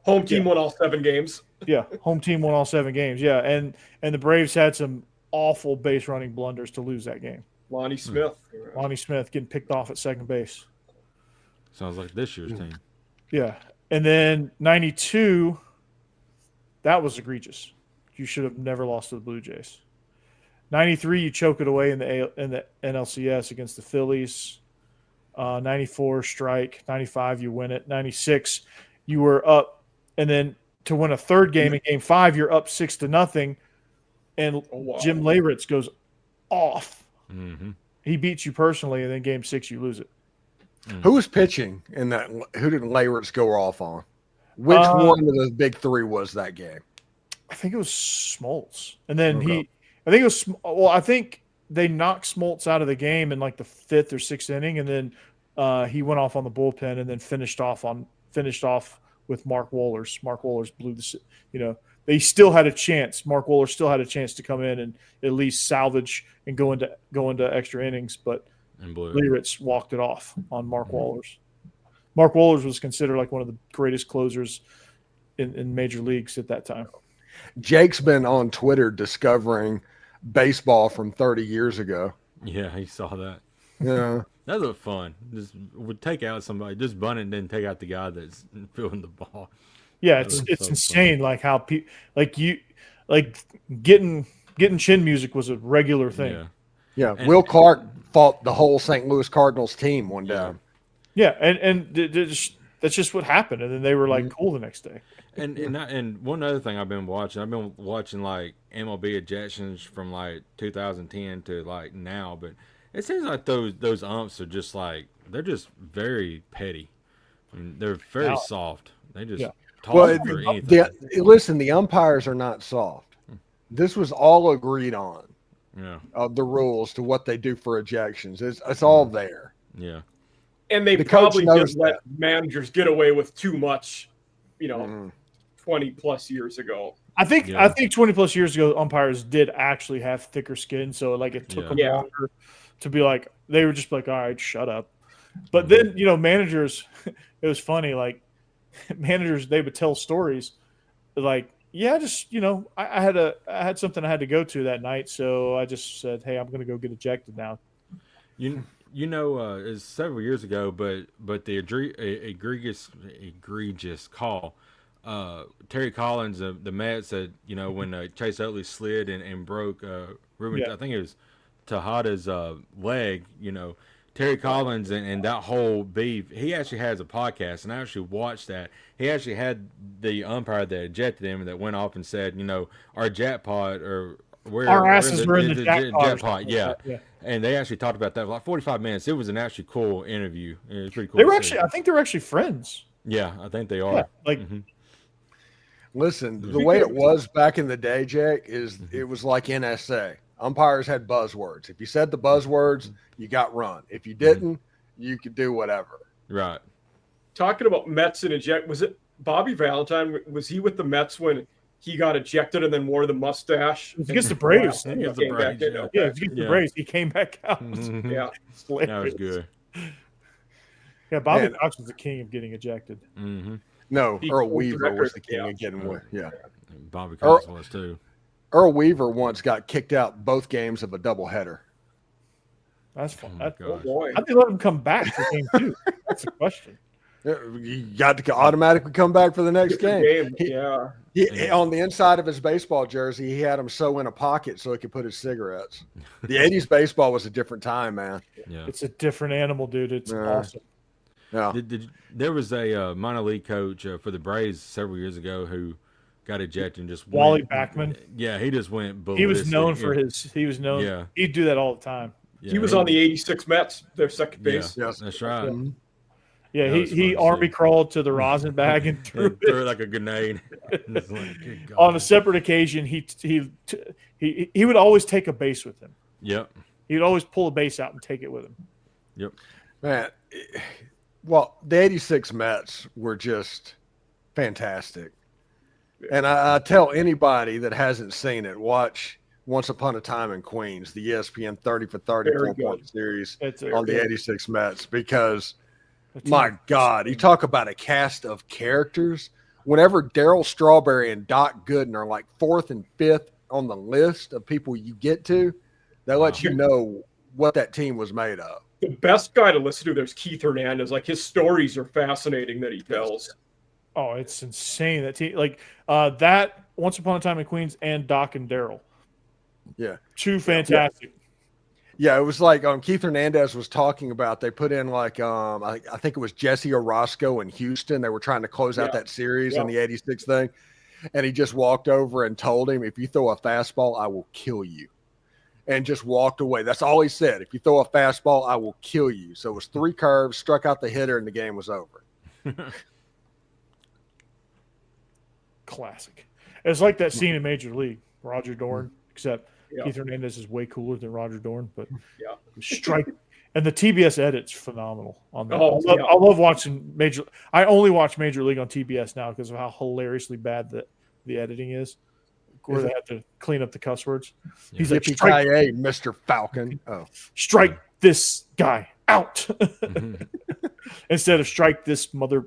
Home team won all 7 games. Yeah, home team won all 7 games. Yeah, and the Braves had some awful base running blunders to lose that game. Lonnie Smith getting picked off at second base. Sounds like this year's team. Yeah, and then 92, that was egregious. You should have never lost to the Blue Jays. 93, you choke it away in the NLCS against the Phillies. 94, strike. 95, you win it. 96, you were up, and then to win a third game in Game 5, you're up 6-0, and Jim Leyritz goes off. Mm-hmm. He beats you personally, and then Game 6, you lose it. Who was pitching in that? Who did Leyritz go off on? Which one of the big 3 was that game? I think it was Smoltz. And then I think they knocked Smoltz out of the game in like the 5th or 6th inning, and then he went off on the bullpen and then finished off with Mark Wohlers. Mark Wohlers blew they still had a chance. Mark Wohlers still had a chance to come in and at least salvage and go into extra innings, but Leritz walked it off on Mark Wohlers. Mark Wohlers was considered like one of the greatest closers in major leagues at that time. Jake's been on Twitter discovering baseball from 30 years ago. Yeah, he saw that. Yeah. That looked fun. Just would take out somebody, just bunt it and then take out the guy that's fielding the ball. Yeah, it's so insane. Fun. Like how getting chin music was a regular thing. Yeah. Will Clark fought the whole St. Louis Cardinals team one day. Yeah, and that's just what happened, and then they were like cool the next day. And one other thing I've been watching like MLB ejections from like 2010 to like now, but it seems like those umps are just like they're just very petty. I mean, they're very soft. They just talk for anything. Listen, the umpires are not soft. This was all agreed on. Yeah. The rules to what they do for ejections. It's all there. Yeah. And they probably just let managers get away with too much, 20 plus years ago. I think 20 plus years ago, umpires did actually have thicker skin, so like it took them longer to be like they were just like, all right, shut up. But then managers, it was funny. Like managers, they would tell stories, like, yeah, just I had something I had to go to that night, so I just said, hey, I'm going to go get ejected now. It's several years ago, but the egregious call. Terry Collins, the Mets said, when Chase Utley slid and broke Ruben, I think it was Tejada's leg. Terry Collins and that whole beef. He actually has a podcast, and I actually watched that. He actually had the umpire that ejected him that went off and said, our jackpot or where our asses were in the jackpot. Yeah. And they actually talked about that for like 45 minutes. It was an actually cool interview. It was pretty cool. They were I think they were actually friends. Yeah, I think they are. Yeah, Listen, the way it was back in the day, Jake, is it was like NSA. Umpires had buzzwords. If you said the buzzwords, you got run. If you didn't, you could do whatever. Right. Talking about Mets and eject, was it Bobby Valentine? Was he with the Mets when he got ejected and then wore the mustache? It was against the Braves. Against the Braves. Yeah, it was against the Braves. He came back out. Yeah. That was good. Yeah, Bobby Cox was the king of getting ejected. Mm-hmm. No, Earl Weaver was the king of getting one. Yeah. Bobby Cox was too. Earl Weaver once got kicked out both games of a doubleheader. That's fun. Oh boy. How'd they let him come back for game 2? That's the question. You got to automatically come back for the next game. He, on the inside of his baseball jersey, he had him sew in a pocket so he could put his cigarettes. The 80s baseball was a different time, man. Yeah. It's a different animal, dude. It's awesome. Yeah. There was a minor league coach for the Braves several years ago who got ejected and just Wally Backman. Yeah, he just went ballistic. He was known for Yeah. He'd do that all the time. Yeah, he was on the 86 Mets, their second base. Yeah, yes, that's right. Yeah, he army crawled to the rosin bag and threw it like a grenade. On a separate occasion, he would always take a base with him. Yep. He'd always pull a base out and take it with him. Yep. Man, well, the 86 Mets were just fantastic. And I tell anybody that hasn't seen it, watch Once Upon a Time in Queens, the ESPN 30 for 30 4-point series on the 86 Mets, because my God, you talk about a cast of characters. Whenever Darryl Strawberry and Doc Gooden are like 4th and 5th on the list of people you get to, that lets you know what that team was made of. The best guy to listen to, there's Keith Hernandez. Like, his stories are fascinating that he tells. Oh, it's insane. That team, that Once Upon a Time in Queens and Doc and Darryl. Yeah. Two fantastic. Yeah, it was like Keith Hernandez was talking about, they put in like I think it was Jesse Orozco in Houston. They were trying to close out that series in the 86 thing. And he just walked over and told him, if you throw a fastball, I will kill you. And just walked away. That's all he said. If you throw a fastball, I will kill you. So it was 3 curves, struck out the hitter, and the game was over. Classic. It's like that scene in Major League, Roger Dorn, except Keith Hernandez is way cooler than Roger Dorn. But And the TBS edit's phenomenal on that. Oh, I love watching Major. I only watch Major League on TBS now because of how hilariously bad the editing is. Where they have to clean up the cuss words. Yeah. He's like, Yippee-ki-yay, Mr. Falcon. Oh, strike this guy out instead of strike this mother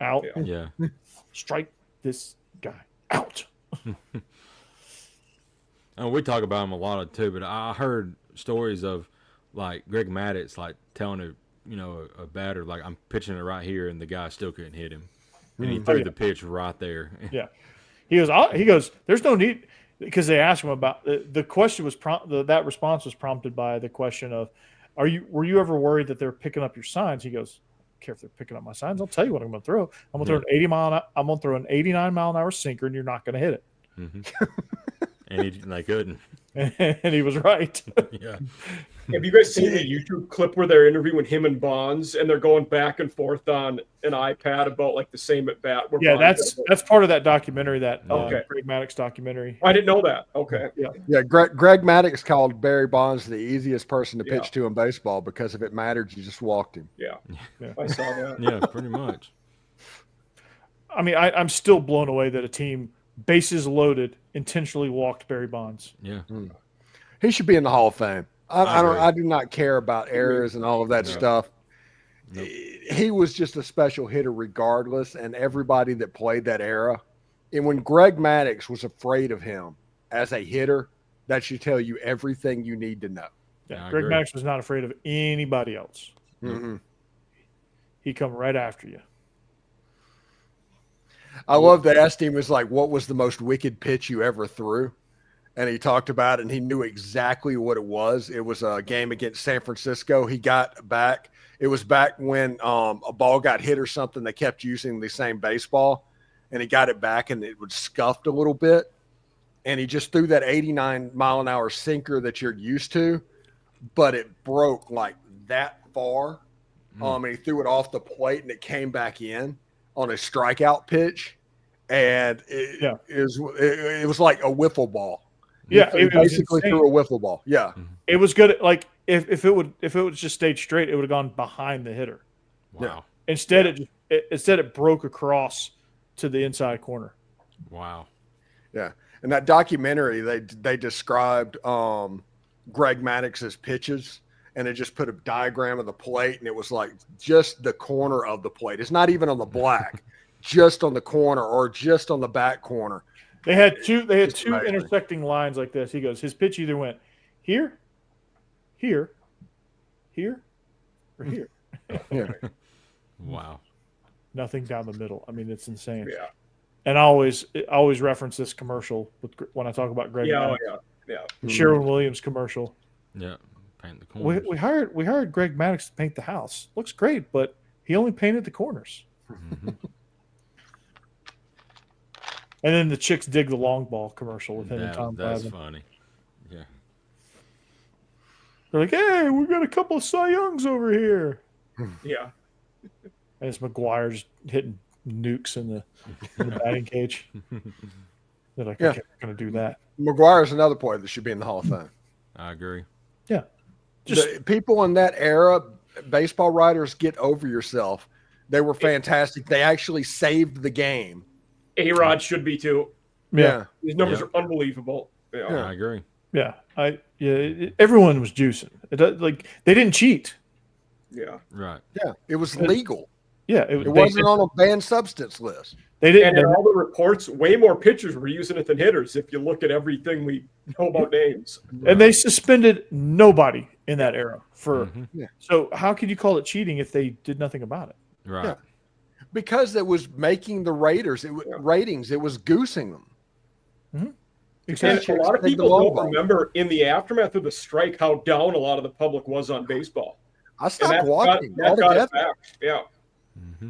out. Yeah. Strike this guy out. And we talk about him a lot too, but I heard stories of like Greg Maddux like telling a batter like I'm pitching it right here, and the guy still couldn't hit him, and he threw the pitch right there. Yeah, he goes. There's no need, because they asked him about the question was that response was prompted by the question of, were you ever worried that they're picking up your signs? He goes, I don't care if they're picking up my signs. I'll tell you what I'm going to throw. I'm going to throw an 89 mile an hour sinker, and you're not going to hit it. Mm-hmm. And they couldn't. And he was right. Yeah. Have you guys seen the YouTube clip where they're interviewing him and Bonds, and they're going back and forth on an iPad about like the same at bat? Yeah, that's part of that documentary, that Okay. Greg Maddux documentary. I didn't know that. Okay. yeah. Greg Maddux called Barry Bonds the easiest person to pitch to in baseball because if it mattered, you just walked him. Yeah. I saw that. Yeah, pretty much. I mean, I'm still blown away that a team, bases loaded, intentionally walked Barry Bonds. Yeah. He should be in the Hall of Fame. I agree. I do not care about errors and all of that stuff. Nope. He was just a special hitter regardless, and everybody that played that era. And when Greg Maddux was afraid of him as a hitter, that should tell you everything you need to know. Yeah, I Greg agree. Maddux was not afraid of anybody else. Mm-hmm. He come right after you. I love they asked him, was like, what was the most wicked pitch you ever threw? And he talked about it, and he knew exactly what it was. It was a game against San Francisco. He got back. It was back when a ball got hit or something. They kept using the same baseball, and he got it back, and it was scuffed a little bit. And he just threw that 89 mile an hour sinker that you're used to, but it broke like that far. And he threw it off the plate, and it came back in on a strikeout pitch. And it was like a wiffle ball. Yeah, He basically threw a wiffle ball. Yeah. It was good. Like if it would just stayed straight, it would have gone behind the hitter. Wow. Instead, it broke across to the inside corner. Wow. Yeah. In that documentary, they described Greg Maddux's pitches, and they just put a diagram of the plate, and it was like just the corner of the plate. It's not even on the black, just on the corner or just on the back corner. They had two amazing. intersecting lines like this. He goes, his pitch either went here, here, here, or here. Yeah. Wow. Nothing down the middle. I mean, it's insane. Yeah. And I always reference this commercial when I talk about Greg. Yeah. Maddux. Yeah. The Sherwin-Williams commercial. Yeah. Paint the corners. We hired Greg Maddux to paint the house. Looks great, but he only painted the corners. Mhm. And then the chicks dig the long ball commercial with him and Tom That's Glavine. funny. Yeah. They're like, "Hey, we got a couple of Cy Youngs over here." Yeah. And it's McGuire just hitting nukes in the batting cage. They're like, "Okay, we're going to do that." McGuire's another player that should be in the Hall of Fame. I agree. Yeah. The people in that era, baseball writers, get over yourself. They were fantastic. They actually saved the game. A-Rod should be too. Yeah. His numbers are unbelievable. Yeah. I agree. Yeah. Everyone was juicing. Like they didn't cheat. Yeah. Right. Yeah, it was legal. Yeah. It wasn't on a banned substance list. They didn't. And in all the reports, way more pitchers were using it than hitters if you look at everything we know about names. And they suspended nobody in that era for. Mhm. So how could you call it cheating if they did nothing about it? Right. Yeah. Because it was making the ratings. It was goosing them. Mhm. And a lot of people don't remember in the aftermath of the strike how down a lot of the public was on baseball. I And stopped watching that got altogether. it back. Yeah. Mm-hmm.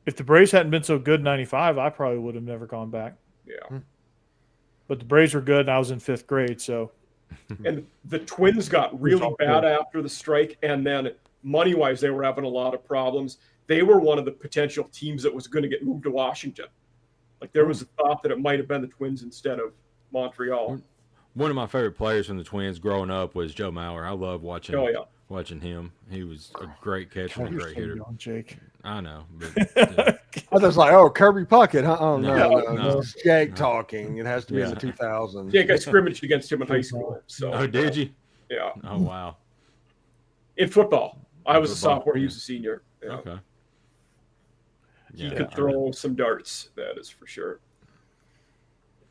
If the Braves hadn't been so good in '95, I probably would have never gone back. Yeah. But the Braves were good, and I was in 5th grade, so And the Twins got really bad after the strike, and then money-wise, they were having a lot of problems. They were one of the potential teams that was going to get moved to Washington. Like there was a thought that it might have been the Twins instead of Montreal. One of my favorite players from the Twins growing up was Joe Mauer. I love watching watching him. He was a great catcher and a You're great so hitter. young, Jake. I know, but I was like, oh, Kirby Puckett. Huh? Oh, no. No. It's Jake talking. It has to be in the Yeah. 2000s. Jake, I scrimmaged against him in high school. So oh, did you? yeah, Oh, wow. in football, I was a Football, sophomore. He yeah. was a senior. Yeah. Okay. He Yeah, could throw some darts. That is for sure.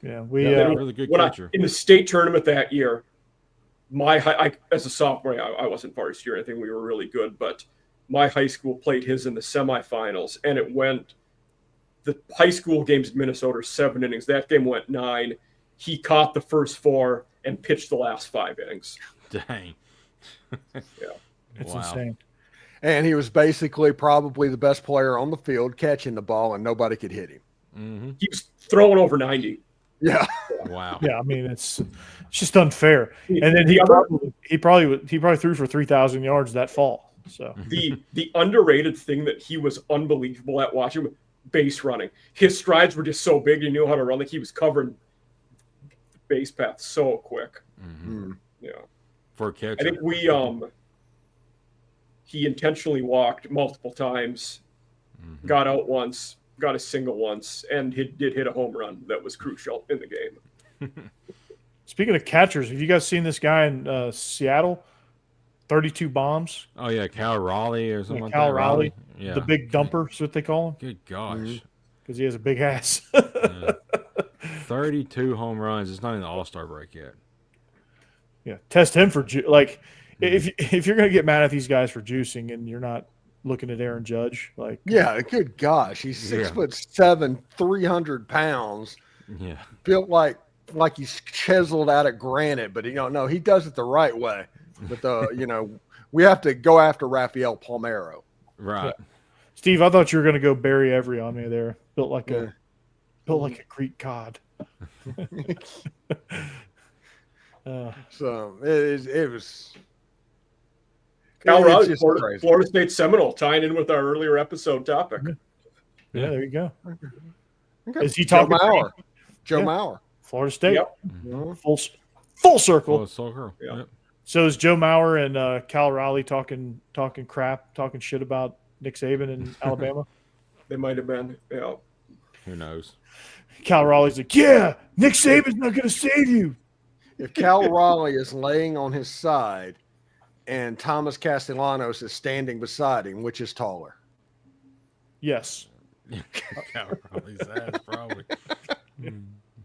Yeah, we Yeah, really good catcher. In the state tournament that year, as a sophomore, I wasn't varsity or anything. We were really good, but my high school played his in the semifinals, and it went. The high school games in Minnesota are 7 innings. That game went 9. He caught the first 4 and pitched the last 5 innings. Dang. it's Wow. insane. And he was basically probably the best player on the field catching the ball, and nobody could hit him. Mm-hmm. He was throwing over 90. Yeah. Wow. Yeah, I mean it's just unfair. And then he probably threw for 3,000 yards that fall. So The underrated thing that he was unbelievable at watching, base running. His strides were just so big. He knew how to run. Like he was covering the base path so quick. Mm-hmm. Yeah. For a catcher. I think he intentionally walked multiple times, got out once, got a single once, and he did hit a home run that was crucial in the game. speaking of catchers, have you guys seen this guy in Seattle? 32 bombs. Oh, yeah, Cal Raleigh or something like Cal that. Raleigh, Yeah. the big dumper is what they call him Good gosh. because he has a big ass. Yeah. 32 home runs. It's not even the All-Star break yet. Yeah, test him for if you're gonna get mad at these guys for juicing and you're not looking at Aaron Judge, like Yeah, good gosh. He's 6'7", 300 pounds, Yeah. built like he's chiseled out of granite, but no, he does it the right way. But we have to go after Rafael Palmeiro. Right. Steve, I thought you were gonna go Barry Every on me there. Built like a Greek god. So it was. Cal Raleigh, just Florida State Seminole, tying in with our earlier episode topic. Yeah, there you go. Okay. Is he talking? Joe Yeah. Mauer. Florida State. Yep. Full circle. Oh, soccer. Yeah. Yep. So is Joe Mauer and Cal Raleigh talking crap, talking shit about Nick Saban in Alabama? They might have been. Yeah. Who knows? Cal Raleigh's like, yeah, Nick Saban's not going to save you. If Cal Raleigh is laying on his side and Thomas Castellanos is standing beside him, which is taller? Yes. Cal Raleigh's ass, probably.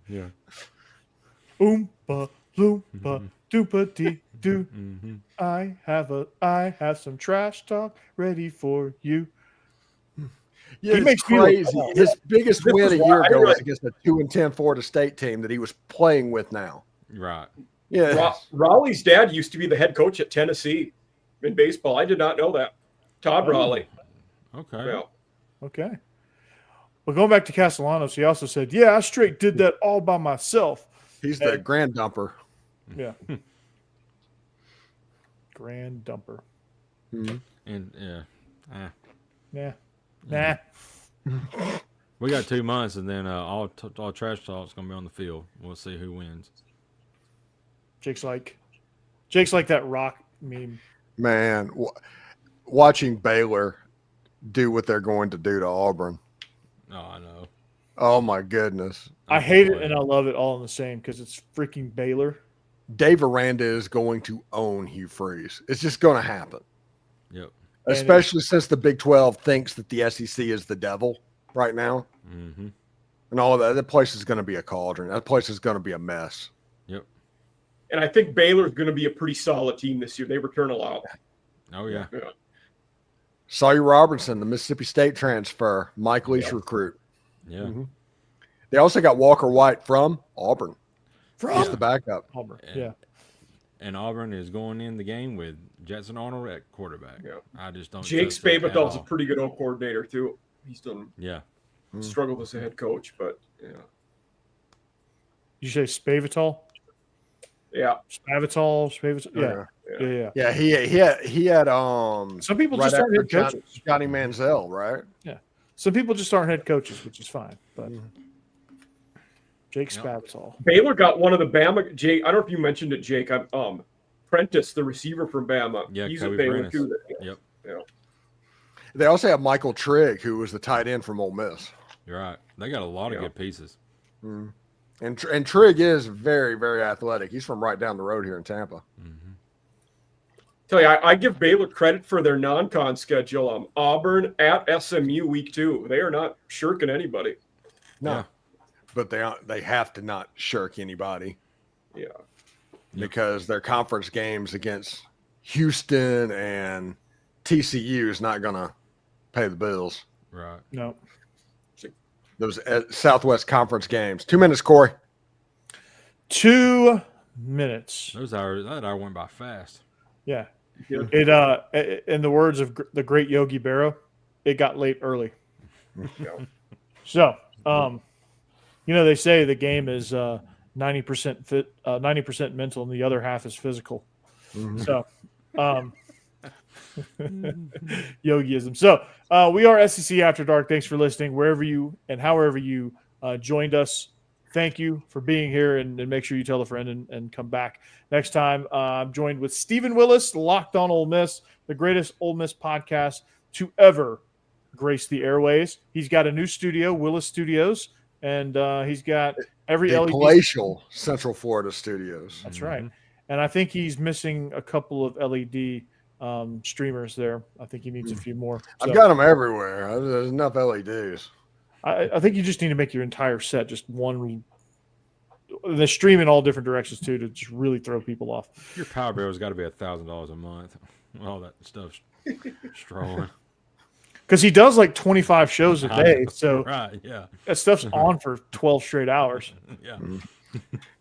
Yeah. Oompa loompa doopa dee doo. I have some trash talk ready for you. Yeah, He it's makes me look crazy. tall. His biggest This win a is year why I ago was read- against a 2-10 Florida State team that he was playing with now. Right. Yeah. Raleigh's dad used to be the head coach at Tennessee in baseball. I did not know that. Todd Raleigh. Okay. Yeah. Okay. Well, going back to Castellanos, he also said, yeah, I straight did that all by myself. He's the grand dumper. Yeah. Grand dumper. And yeah. Yeah. Nah. We got 2 months, and then all trash talk's gonna be on the field. We'll see who wins. Jake's like that rock meme. Man, watching Baylor do what they're going to do to Auburn. Oh, I know. Oh, my goodness. I hate it and I love it all in the same because it's freaking Baylor. Dave Aranda is going to own Hugh Freeze. It's just going to happen. Yep. Especially since the Big 12 thinks that the SEC is the devil right now. Mm-hmm. And all of that. That place is going to be a cauldron. That place is going to be a mess. Yep. And I think Baylor's going to be a pretty solid team this year. They return a lot. Oh yeah. Yeah. Sawyer Robertson, the Mississippi State transfer, Mike Leach recruit. Yeah. Mm-hmm. They also got Walker White from Auburn. He's the backup. Auburn. And, Yeah. And Auburn is going in the game with Jetson Arnold at quarterback. Yeah. I just don't. Jake trust that at Spavital's a all. pretty good O coordinator too. He's done Yeah. struggled as a head coach, but yeah. You say Spavital? Yeah. Spavital? Yeah. Yeah. Yeah, he had Some people right just aren't after head coaches. Johnny Manziel, right? Some people just aren't head coaches, which is fine. But Jake Spavital. Baylor got one of the Bama. Jake, I don't know if you mentioned it, Jake. Prentice, the receiver from Bama. Yeah, he's Kobe at Baylor Prentice. too. Yep, Yeah. They also have Michael Trigg, who was the tight end from Ole Miss. you're right. They got a lot of Yeah. good pieces. Mm. And Trigg is very, very athletic. He's from right down the road here in Tampa. Mm-hmm. Tell you, I give Baylor credit for their non-con schedule. Auburn at SMU week 2. They are not shirking anybody. No, Yeah. but they have to not shirk anybody. Yeah. Because their conference games against Houston and TCU is not going to pay the bills. Right. No. Those Southwest Conference games. 2 minutes, Corey. 2 minutes. That hour went by fast. Yeah. Yeah. It in the words of the great Yogi Berra, it got late early. Yeah. So, they say the game is 90% fit, 90% mental, and the other half is physical. Mhm. So, Yogiism. So, we are SEC After Dark. Thanks for listening, wherever you and however you joined us. Thank you for being here, and make sure you tell a friend and come back next time. I'm joined with Stephen Willis, Locked On Ole Miss, the greatest Ole Miss podcast to ever grace the airways. He's got a new studio, Willis Studios, and he's got every The LED. palatial Central Florida studios. That's right. And I think he's missing a couple of LED streamers there. I think he needs a few more. So I've got them everywhere. There's enough LEDs. I think you just need to make your entire set just one. They stream in all different directions too to just really throw people off. Your power bill's got to be $1,000 a month. All that stuff's strolling. Because he does like 25 shows a day, so Right, yeah. that stuff's on for 12 straight hours. Yeah.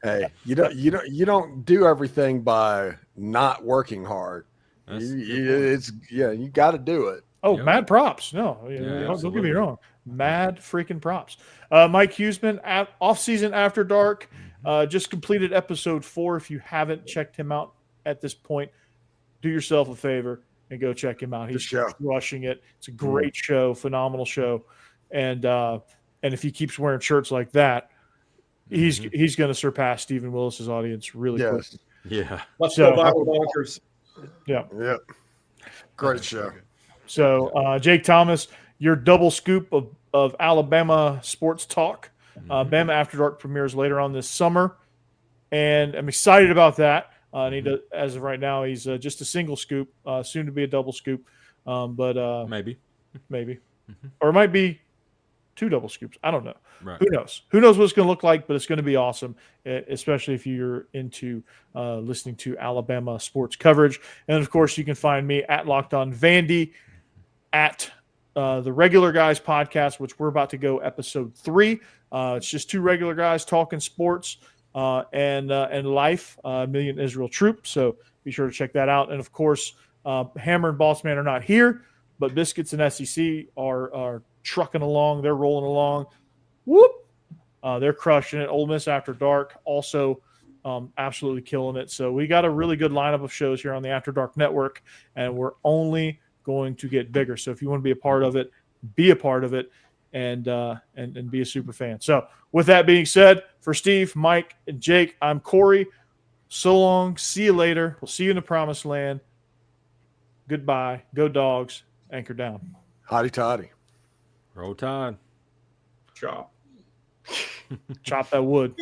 Hey, you don't do everything by not working hard. You got to do it. Oh, Yep. mad props. No, Yeah, don't get me absolutely. wrong. Mad freaking props. Mike Huseman, off-season After Dark, just completed episode 4. If you haven't checked him out at this point, do yourself a favor and go check him out. He's show. crushing it. It's a great show, phenomenal show. And if he keeps wearing shirts like that, he's going to surpass Stephen Willis's audience really quick. Yes. Yeah. Let's So- go Bible bonkers. Yeah. Yep. Great show. So, Jake Thomas, your double scoop of Alabama sports talk. Bama After Dark premieres later on this summer, and I'm excited about that. And as of right now, he's just a single scoop, soon to be a double scoop, but Maybe. or it might be 2 double scoops. I don't know. Right. Who knows? Who knows what it's going to look like? But it's going to be awesome, especially if you're into listening to Alabama sports coverage. And of course, you can find me at Locked On Vandy, at the Regular Guys podcast, which we're about to go episode 3. It's just 2 regular guys talking sports and life. Million Israel Troop. So be sure to check that out. And of course, Hammer and Boss Man are not here, but Biscuits and SEC are trucking along. They're rolling along. Whoop! They're crushing it. Ole Miss After Dark also absolutely killing it. So we got a really good lineup of shows here on the After Dark Network, and we're only going to get bigger. So if you want to be a part of it, be a part of it, and be a super fan. So with that being said, for Steve, Mike, and Jake, I'm Corey. So long. See you later. We'll see you in the promised land. Goodbye. Go Dogs. Anchor down. Hotty toddy. Roll Tide. Chop. Chop that wood.